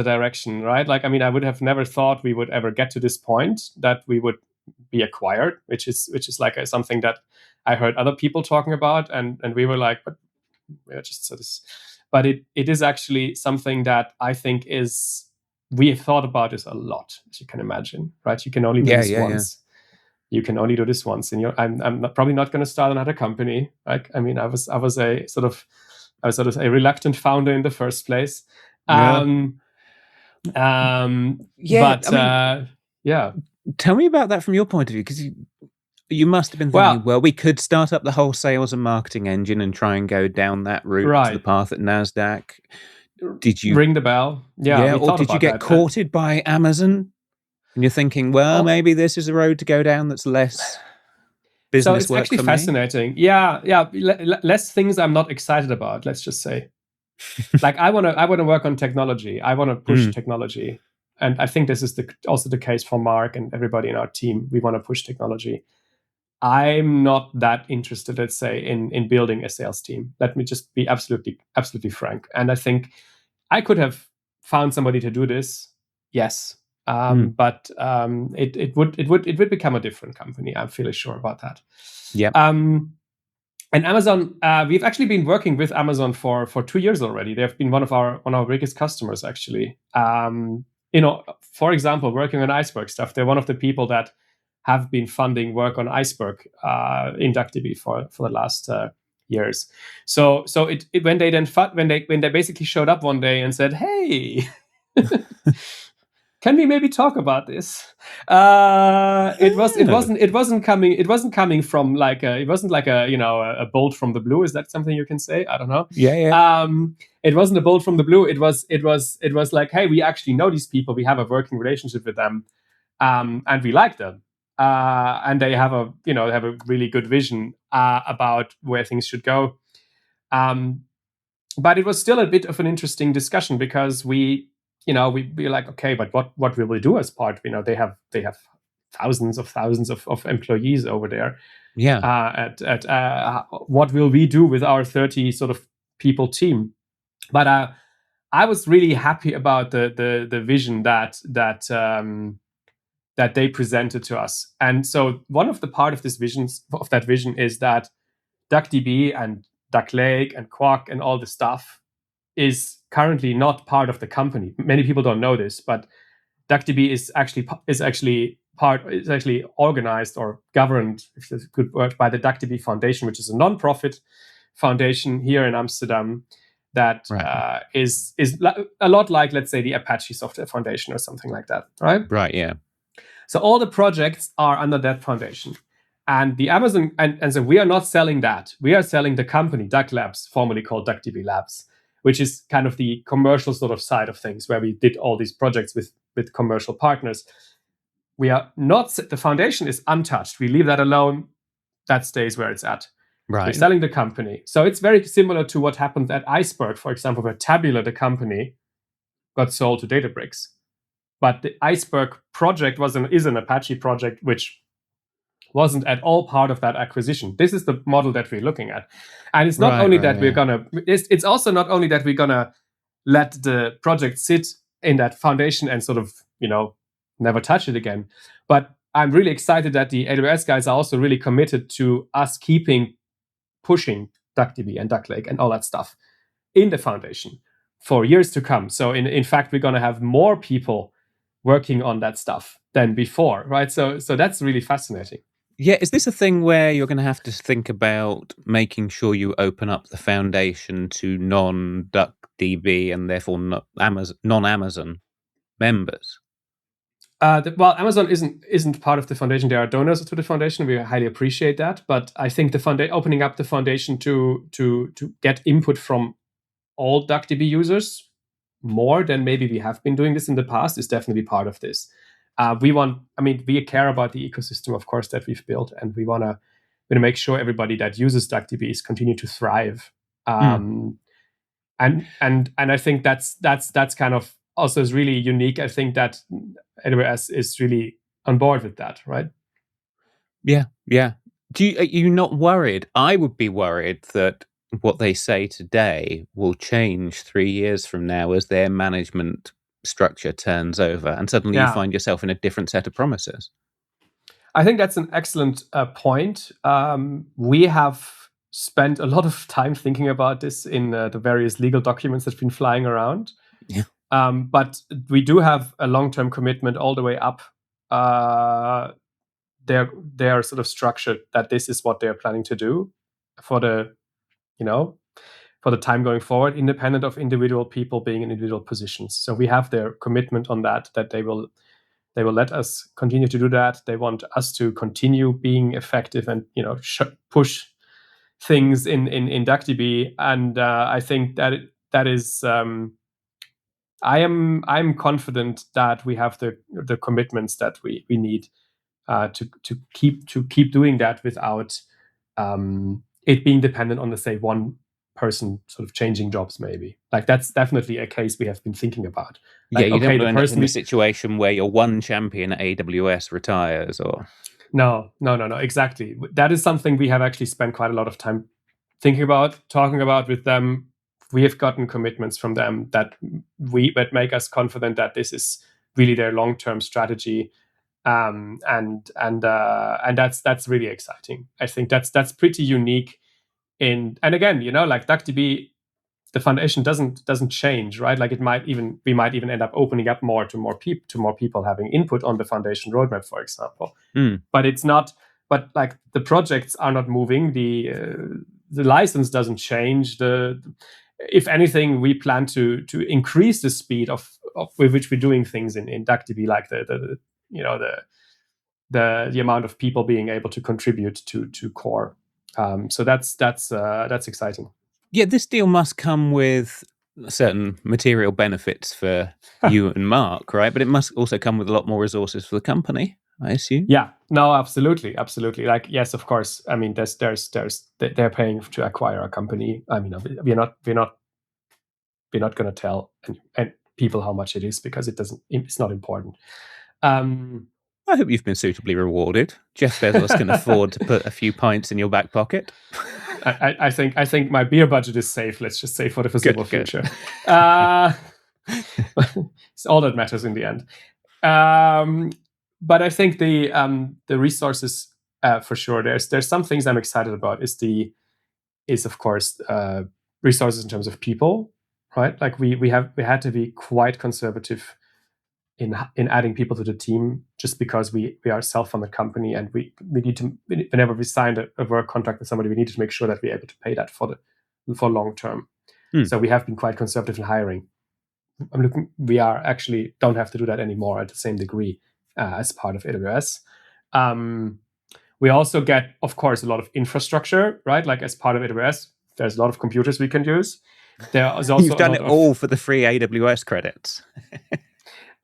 direction, right? Like, I mean, I would have never thought we would ever get to this point, that we would be acquired, which is like something that I heard other people talking about, and we were like, but we're just so this. But it is actually something that I think we have thought about this a lot, as you can imagine, right? You can only do this once. You can only do this once, and I'm probably not going to start another company. Like, I mean, I was a sort of a reluctant founder in the first place. Yeah. But I mean, yeah. Tell me about that from your point of view, because you must have been thinking, well, we could start up the whole sales and marketing engine and try and go down that route to the path at NASDAQ. Did you ring the bell? Yeah. Or did you get courted by Amazon? And you're thinking, well, maybe this is a road to go down that's less business work for me? So it's actually fascinating. Yeah. Less things I'm not excited about, let's just say. Like, I want to work on technology. I want to push technology. And I think this is also the case for Mark and everybody in our team. We want to push technology. I'm not that interested, let's say, in building a sales team. Let me just be absolutely frank. And I think I could have found somebody to do this, yes, but it would become a different company. I'm fairly sure about that. Yeah. And Amazon, we've actually been working with Amazon for 2 years already. They've been one of our biggest customers, actually. For example, working on Iceberg stuff, they're one of the people that have been funding work on Iceberg in DuckDB for the last years. So when they basically showed up one day and said, "Hey, can we maybe talk about this?" It wasn't coming from like it wasn't like a bolt from the blue. Is that something you can say? I don't know. Yeah. It wasn't a bolt from the blue. It was like, hey, we actually know these people. We have a working relationship with them, and we like them. And they have a really good vision about where things should go. But it was still a bit of an interesting discussion because we were like, okay, but what will we do as part? They have thousands of employees over there. Yeah. What will we do with our 30 sort of people team? But I was really happy about the vision that they presented to us. And so one of the part of that vision is that DuckDB and DuckLake and Quack and all the stuff is currently not part of the company. Many people don't know this, but DuckDB is actually organized or governed, if that's a good word, by the DuckDB Foundation, which is a non-profit foundation here in Amsterdam that is a lot like, let's say, the Apache Software Foundation or something like that, right? Right, yeah. So all the projects are under that foundation. And the Amazon, and so we are not selling that. We are selling the company, Duck Labs, formerly called DuckDB Labs, which is kind of the commercial sort of side of things, where we did all these projects with commercial partners. We are not, the foundation is untouched. We leave that alone. That stays where it's at. Right. We're selling the company. So it's very similar to what happened at Iceberg, for example, where Tabular, the company, got sold to Databricks. But the Iceberg project is an Apache project, which wasn't at all part of that acquisition. This is the model that we're looking at. And it's not only that we're going to... It's also not only that we're going to let the project sit in that foundation and sort of, never touch it again. But I'm really excited that the AWS guys are also really committed to us pushing DuckDB and DuckLake and all that stuff in the foundation for years to come. So in fact, we're going to have more people working on that stuff than before, right? So that's really fascinating. Yeah, is this a thing where you're going to have to think about making sure you open up the foundation to non-DuckDB and therefore non-Amazon members? Well, Amazon isn't part of the foundation. There are donors to the foundation. We highly appreciate that. But I think opening up the foundation to get input from all DuckDB users more than maybe we have been doing this in the past is definitely part of this. We care about the ecosystem, of course, that we've built, and we want to make sure everybody that uses DuckDB is continue to thrive. And I think that's kind of also is really unique. I think that AWS is really on board with that, right? Yeah. Are you not worried? I would be worried that what they say today will change 3 years from now as their management structure turns over, and suddenly you find yourself in a different set of promises. I think that's an excellent point. We have spent a lot of time thinking about this in the various legal documents that's been flying around. Yeah. But we do have a long-term commitment all the way up. They're sort of structured that this is what they're planning to do for the time going forward, independent of individual people being in individual positions. So we have their commitment on that they will let us continue to do that. They want us to continue being effective and push things in DuckDB, and I think that is. I'm confident that we have the commitments that we need to keep doing that without it being dependent on, let's say, one person sort of changing jobs. Maybe like that's definitely a case we have been thinking about. Like, you don't want to end up in a situation where your one champion at AWS retires, or no, exactly. That is something we have actually spent quite a lot of time thinking about, talking about with them. We have gotten commitments from them that make us confident that this is really their long-term strategy, and that's really exciting. I think that's pretty unique. And again, like DuckDB, the foundation doesn't change, right? Like we might even end up opening up more to more people having input on the foundation roadmap, for example. But it's not. But like the projects are not moving. The license doesn't change. If anything, we plan to increase the speed of with which we're doing things in DuckDB, like the amount of people being able to contribute to core. So that's exciting. Yeah, this deal must come with certain material benefits for you and Mark, right? But it must also come with a lot more resources for the company, I assume. Yeah, no, absolutely. Like, yes, of course. I mean, they're paying to acquire a company. I mean, we're not going to tell and people how much it is, because it's not important. I hope you've been suitably rewarded. Jeff Bezos can afford to put a few pints in your back pocket. I think my beer budget is safe. Let's just say for the foreseeable future. It's all that matters in the end. But I think the resources, for sure. There's some things I'm excited about. Is of course resources in terms of people, right? Like we had to be quite conservative in adding people to the team, just because we are a self-funded company, and we need to, whenever we signed a work contract with somebody, we need to make sure that we're able to pay that for long term. So we have been quite conservative in hiring. We are actually don't have to do that anymore at the same degree as part of AWS. We also get, of course, a lot of infrastructure, right? Like as part of AWS, there's a lot of computers we can use. There is also you've done it all for the free AWS credits.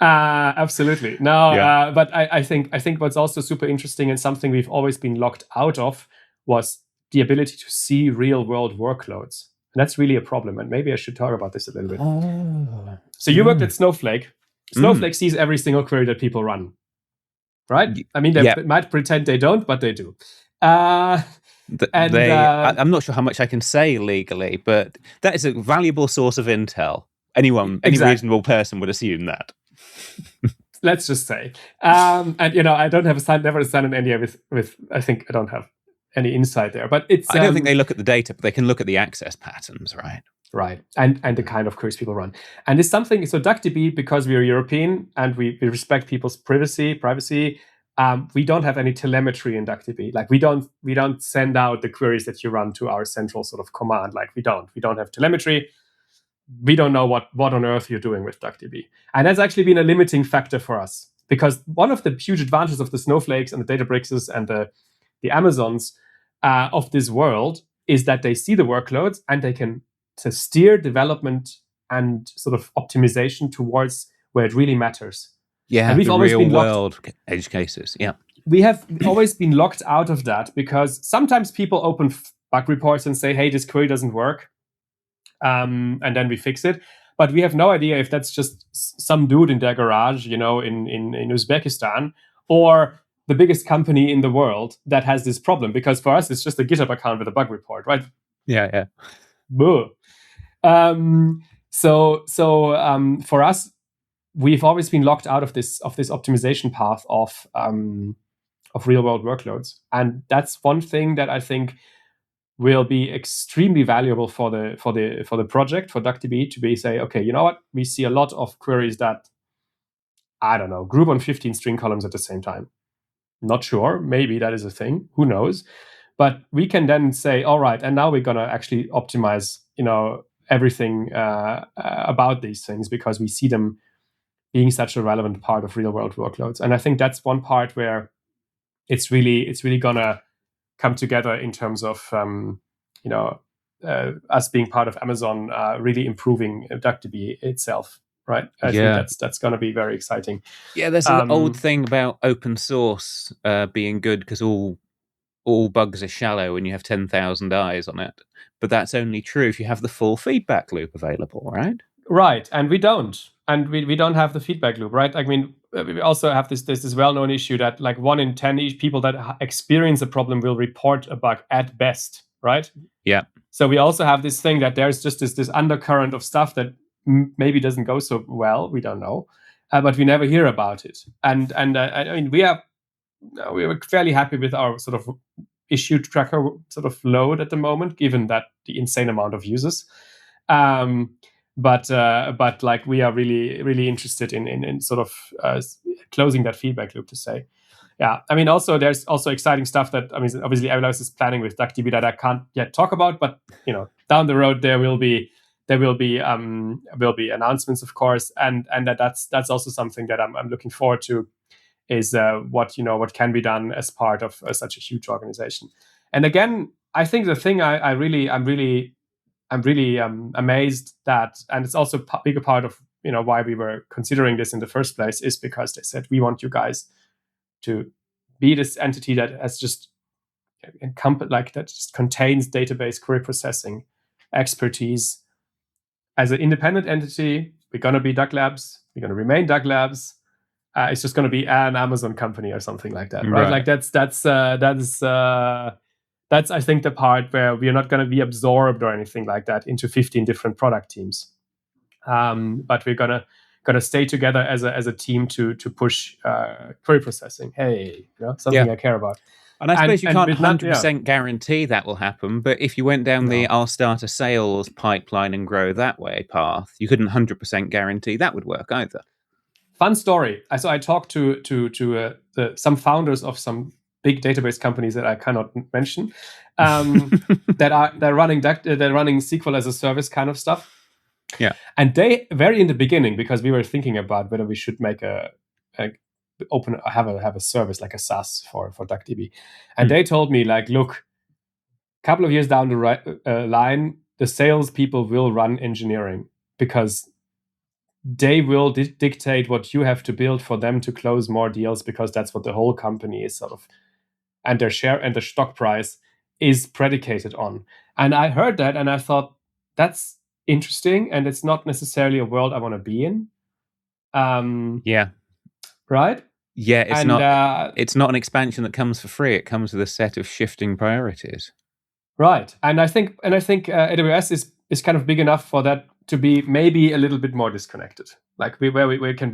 Absolutely. No, but I think what's also super interesting, and something we've always been locked out of, was the ability to see real world workloads. And that's really a problem. And maybe I should talk about this a little bit. So you worked at Snowflake. Snowflake sees every single query that people run, right? I mean, they might pretend they don't, but they do. I'm not sure how much I can say legally, but that is a valuable source of intel. Any reasonable person would assume that. Let's just say, and I don't have never signed an NDA with. I think I don't have any insight there, but it's. I don't think they look at the data, but they can look at the access patterns, right? Right, and the kind of queries people run, and it's something. So DuckDB, because we are European and we respect people's privacy. We don't have any telemetry in DuckDB. Like we don't send out the queries that you run to our central sort of command. Like we don't have telemetry. We don't know what on earth you're doing with DuckDB. And that's actually been a limiting factor for us, because one of the huge advantages of the Snowflakes and the Databrickses and the Amazons of this world is that they see the workloads and they can steer development and sort of optimization towards where it really matters. Yeah, and we've the always real been world edge cases. Yeah, we have always been locked out of that, because sometimes people open bug reports and say, "Hey, this query doesn't work." And then we fix it. But we have no idea if that's just some dude in their garage, in Uzbekistan, or the biggest company in the world that has this problem. Because for us, it's just a GitHub account with a bug report, right? Yeah. Boo. So for us, we've always been locked out of this optimization path real world workloads. And that's one thing that I think will be extremely valuable for the project, for DuckDB, to be say, okay, you know what? We see a lot of queries that, I don't know, group on 15 string columns at the same time. Not sure. Maybe that is a thing. Who knows? But we can then say, all right, and now we're going to actually optimize, everything about these things, because we see them being such a relevant part of real world workloads. And I think that's one part where it's really going to come together in terms of, us being part of Amazon, really improving DuckDB itself. Right. I think that's going to be very exciting. Yeah, there's an old thing about open source being good because all bugs are shallow and you have 10,000 eyes on it. But that's only true if you have the full feedback loop available, right? Right. And we don't. And we don't have the feedback loop, right? I mean, we also have this well-known issue that like 1 in 10 people that experience a problem will report a bug at best, right? Yeah. So we also have this thing that there's just this undercurrent of stuff that maybe doesn't go so well. We don't know, but we never hear about it. And I mean, we were fairly happy with our sort of issue tracker sort of load at the moment, given that the insane amount of users. But like we are really interested in sort of closing that feedback loop, to say. Yeah, I mean, also there's also exciting stuff that, I mean, obviously Avalos is planning with DuckDB that I can't yet talk about, but down the road there will be announcements, of course, and that's also something that I'm looking forward to, is what can be done as part of such a huge organization. And again, I think the thing I'm really amazed that, and it's also a bigger part of why we were considering this in the first place, is because they said, we want you guys to be this entity that has just that just contains database query processing expertise. As an independent entity, we're going to be Duck Labs. We're going to remain Duck Labs. It's just going to be an Amazon company or something like that, right? Like that's I think the part where we are not going to be absorbed or anything like that into 15 different product teams, but we're gonna stay together as a team to push query processing. Hey, something I care about. And I suppose you can't 100% guarantee that will happen, but if you went down the I'll start a sales pipeline and grow that way path, you couldn't 100% guarantee that would work either. Fun story. So I talked to some founders of some big database companies that I cannot mention, they're running SQL as a service kind of stuff. Yeah, and they very in the beginning, because we were thinking about whether we should make have a service like a SaaS for DuckDB, and they told me, like, look, a couple of years down the line, the sales people will run engineering, because they will dictate what you have to build for them to close more deals, because that's what the whole company is sort of, and their share and the stock price is predicated on. And I heard that and I thought, that's interesting, and it's not necessarily a world I want to be in. Yeah. Right? Yeah, it's not an expansion that comes for free. It comes with a set of shifting priorities. Right. And I think AWS is kind of big enough for that to be maybe a little bit more disconnected. Like we can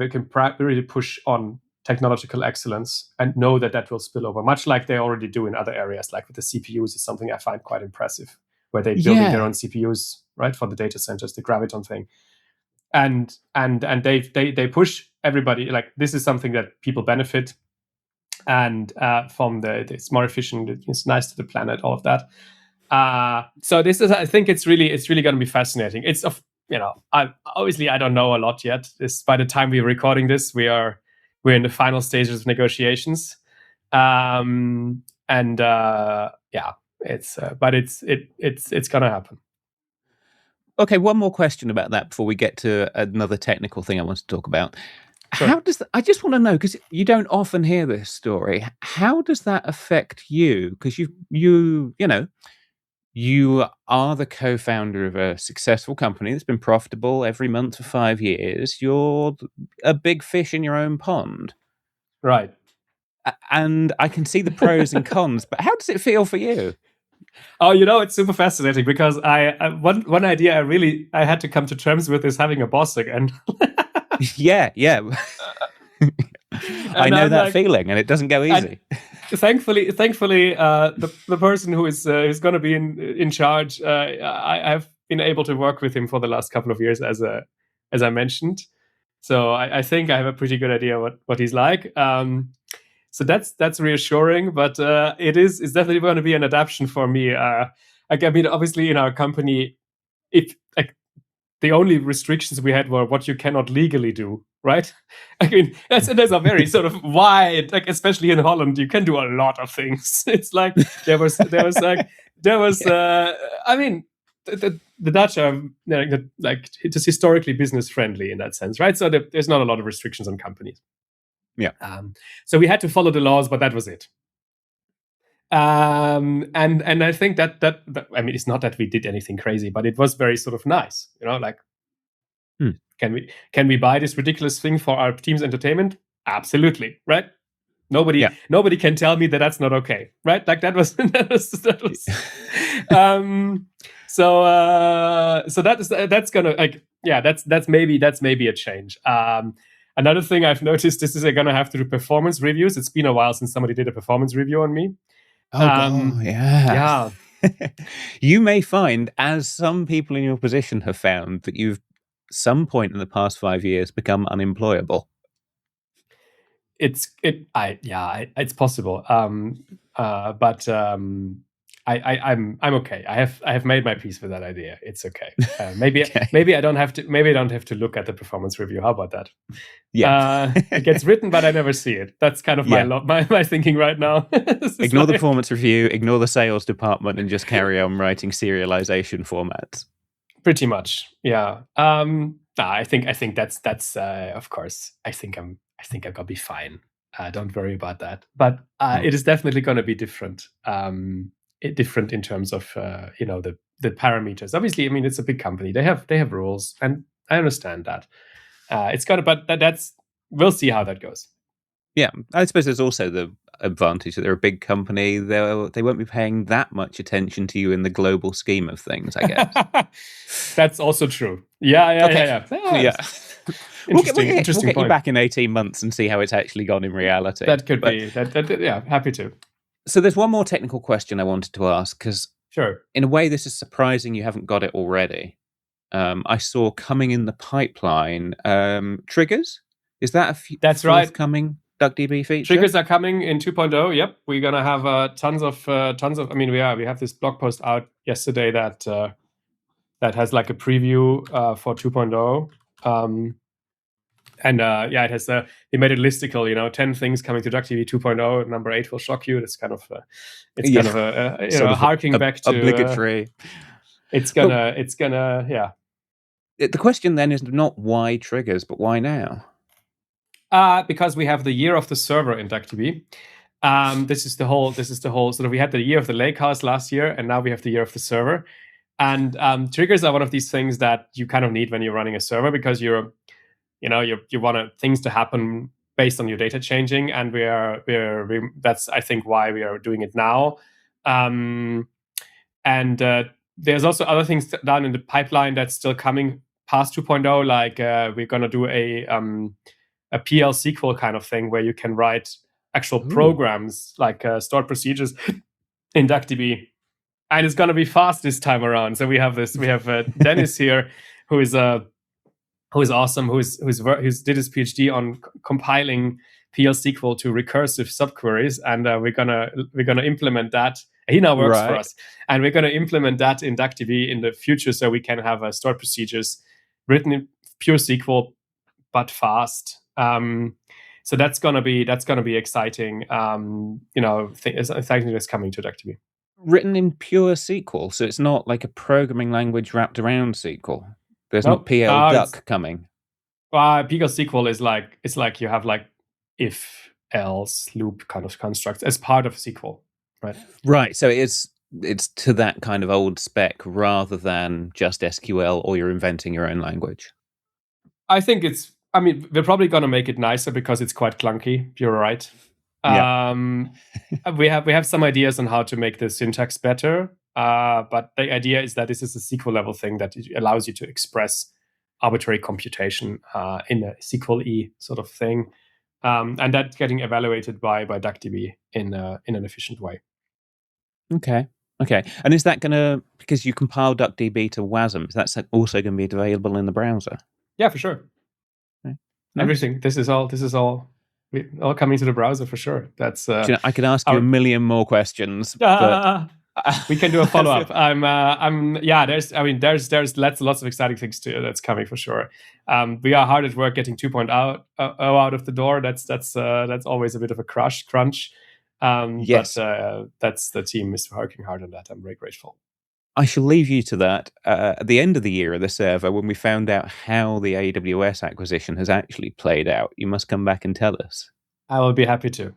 really push on technological excellence and know that will spill over, much like they already do in other areas, like with the CPUs is something I find quite impressive, where they're building their own CPUs, right, for the data centers, the Graviton thing. And they push everybody, like, this is something that people benefit, and from it's more efficient, it's nice to the planet, all of that. So this is, I think it's really going to be fascinating. It's I don't know a lot yet. By the time we're recording this, we're in the final stages of negotiations, it's gonna happen. Okay, one more question about that before we get to another technical thing I want to talk about. Sure. How does I just want to know, because you don't often hear this story. How does that affect you? Because you are the co-founder of a successful company that's been profitable every month for 5 years. You're a big fish in your own pond. Right. And I can see the pros and cons, but how does it feel for you? Oh, it's super fascinating, because one idea I had to come to terms with is having a boss again. Yeah. I know that feeling, and it doesn't go easy. thankfully, the person who is going to be in charge, I've been able to work with him for the last couple of years, as I mentioned. So I think I have a pretty good idea what he's like. So that's reassuring, but it's definitely going to be an adaptation for me. I mean, obviously, in our company, if like the only restrictions we had were what you cannot legally do, right? I mean, there's a very sort of wide, like especially in Holland, you can do a lot of things. It's like there was I mean, the Dutch are like just historically business friendly in that sense, right? So there's not a lot of restrictions on companies. Yeah. So we had to follow the laws, but that was it. And I think that I mean, it's not that we did anything crazy, but it was very sort of nice, like can we buy this ridiculous thing for our team's entertainment? Absolutely, right? Nobody can tell me that that's not okay, right? Like that was so that's gonna that's maybe a change. Another thing I've noticed is they're gonna have to do performance reviews. It's been a while since somebody did a performance review on me. Yeah. You may find, as some people in your position have found, that you've some point in the past 5 years become unemployable. It's possible. But I'm okay. I have made my peace with that idea. It's okay. Maybe I don't have to look at the performance review. How about that? Yeah. It gets written, but I never see it. That's kind of my thinking right now. Ignore the performance review, ignore the sales department, and just carry on writing serialization formats. Pretty much, yeah. I think that's of course. I think I'm gonna be fine. Don't worry about that. But it is definitely going to be different. Different in terms of the parameters. Obviously, I mean, it's a big company. They have rules, and I understand that. It's gonna, but that's we'll see how that goes. Yeah, I suppose there's also the advantage that they're a big company. They won't be paying that much attention to you in the global scheme of things, I guess. That's also true. Yeah. We'll get you back in 18 months and see how it's actually gone in reality. That could be. Yeah, happy to. So there's one more technical question I wanted to ask, because in a way this is surprising you haven't got it already. I saw coming in the pipeline triggers. Is that that's forthcoming DuckDB feature? Triggers are coming in 2.0. Yep, we're gonna have tons of. I mean, we have this blog post out yesterday that has like a preview for 2.0. And it has we made it listicle, 10 things coming to DuckDB 2.0. Number 8 will shock you. That's kind of harking back to obligatory. It's gonna The question then is not why triggers, but why now? Because we have the year of the server in DuckDB. This is the whole sort of, we had the year of the lakehouse last year, and now we have the year of the server. And triggers are one of these things that you kind of need when you're running a server, because you want things to happen based on your data changing, and that's I think why we are doing it now. And there's also other things down in the pipeline that's still coming past 2.0, like we're going to do a PL SQL kind of thing where you can write actual programs like stored procedures in DuckDB, and it's going to be fast this time around. So we have Dennis here, who is awesome, who's did his PhD on compiling PL SQL to recursive subqueries, and we're gonna implement that. He now works for us, and we're gonna implement that in DuckDB in the future, so we can have stored procedures written in pure SQL but fast. So that's gonna be exciting. Exciting that's coming to DuckDB. Written in pure SQL, so it's not like a programming language wrapped around SQL. There's not PL Duck coming. PL SQL is like you have like if else loop kind of constructs as part of SQL, right? Right. So it's to that kind of old spec rather than just SQL, or you're inventing your own language. I think we're probably going to make it nicer because it's quite clunky. You're right. Yeah. We have some ideas on how to make the syntax better. But the idea is that this is a SQL level thing that allows you to express arbitrary computation in a SQL-E sort of thing. and that's getting evaluated by DuckDB in an efficient way. Okay. And is that going to, because you compile DuckDB to WASM, is that also going to be available in the browser? Yeah, for sure. Okay. Everything. This is all coming to the browser for sure. That's. I could ask you a million more questions, but we can do a follow up. There's lots of exciting things that's coming for sure. We are hard at work getting 2.0 out of the door. That's always a bit of a crunch. Yes. But that's the team is working hard on that. I'm very grateful. I shall leave you to that. At the end of the year of the server, when we found out how the AWS acquisition has actually played out, you must come back and tell us. I will be happy to.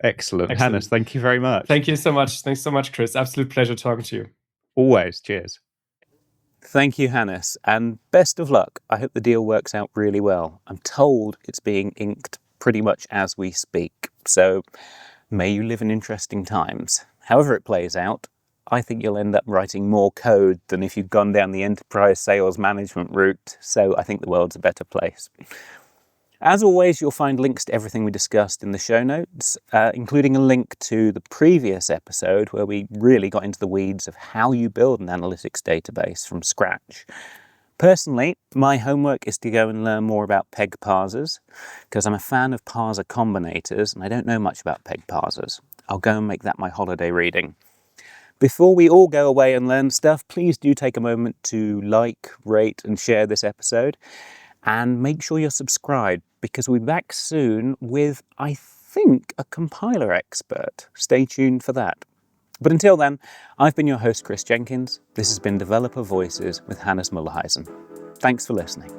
Excellent. Hannes, thank you very much. Thank you so much. Thanks so much, Chris. Absolute pleasure talking to you. Always. Cheers. Thank you, Hannes, and best of luck. I hope the deal works out really well. I'm told it's being inked pretty much as we speak, so may you live in interesting times. However it plays out, I think you'll end up writing more code than if you'd gone down the enterprise sales management route, so I think the world's a better place. As always, you'll find links to everything we discussed in the show notes, including a link to the previous episode where we really got into the weeds of how you build an analytics database from scratch. Personally, my homework is to go and learn more about peg parsers, because I'm a fan of parser combinators and I don't know much about peg parsers. I'll go and make that my holiday reading. Before we all go away and learn stuff, please do take a moment to like, rate and share this episode. And make sure you're subscribed, because we'll be back soon with, I think, a compiler expert. Stay tuned for that. But until then, I've been your host, Chris Jenkins. This has been Developer Voices with Hannes Mühleisen. Thanks for listening.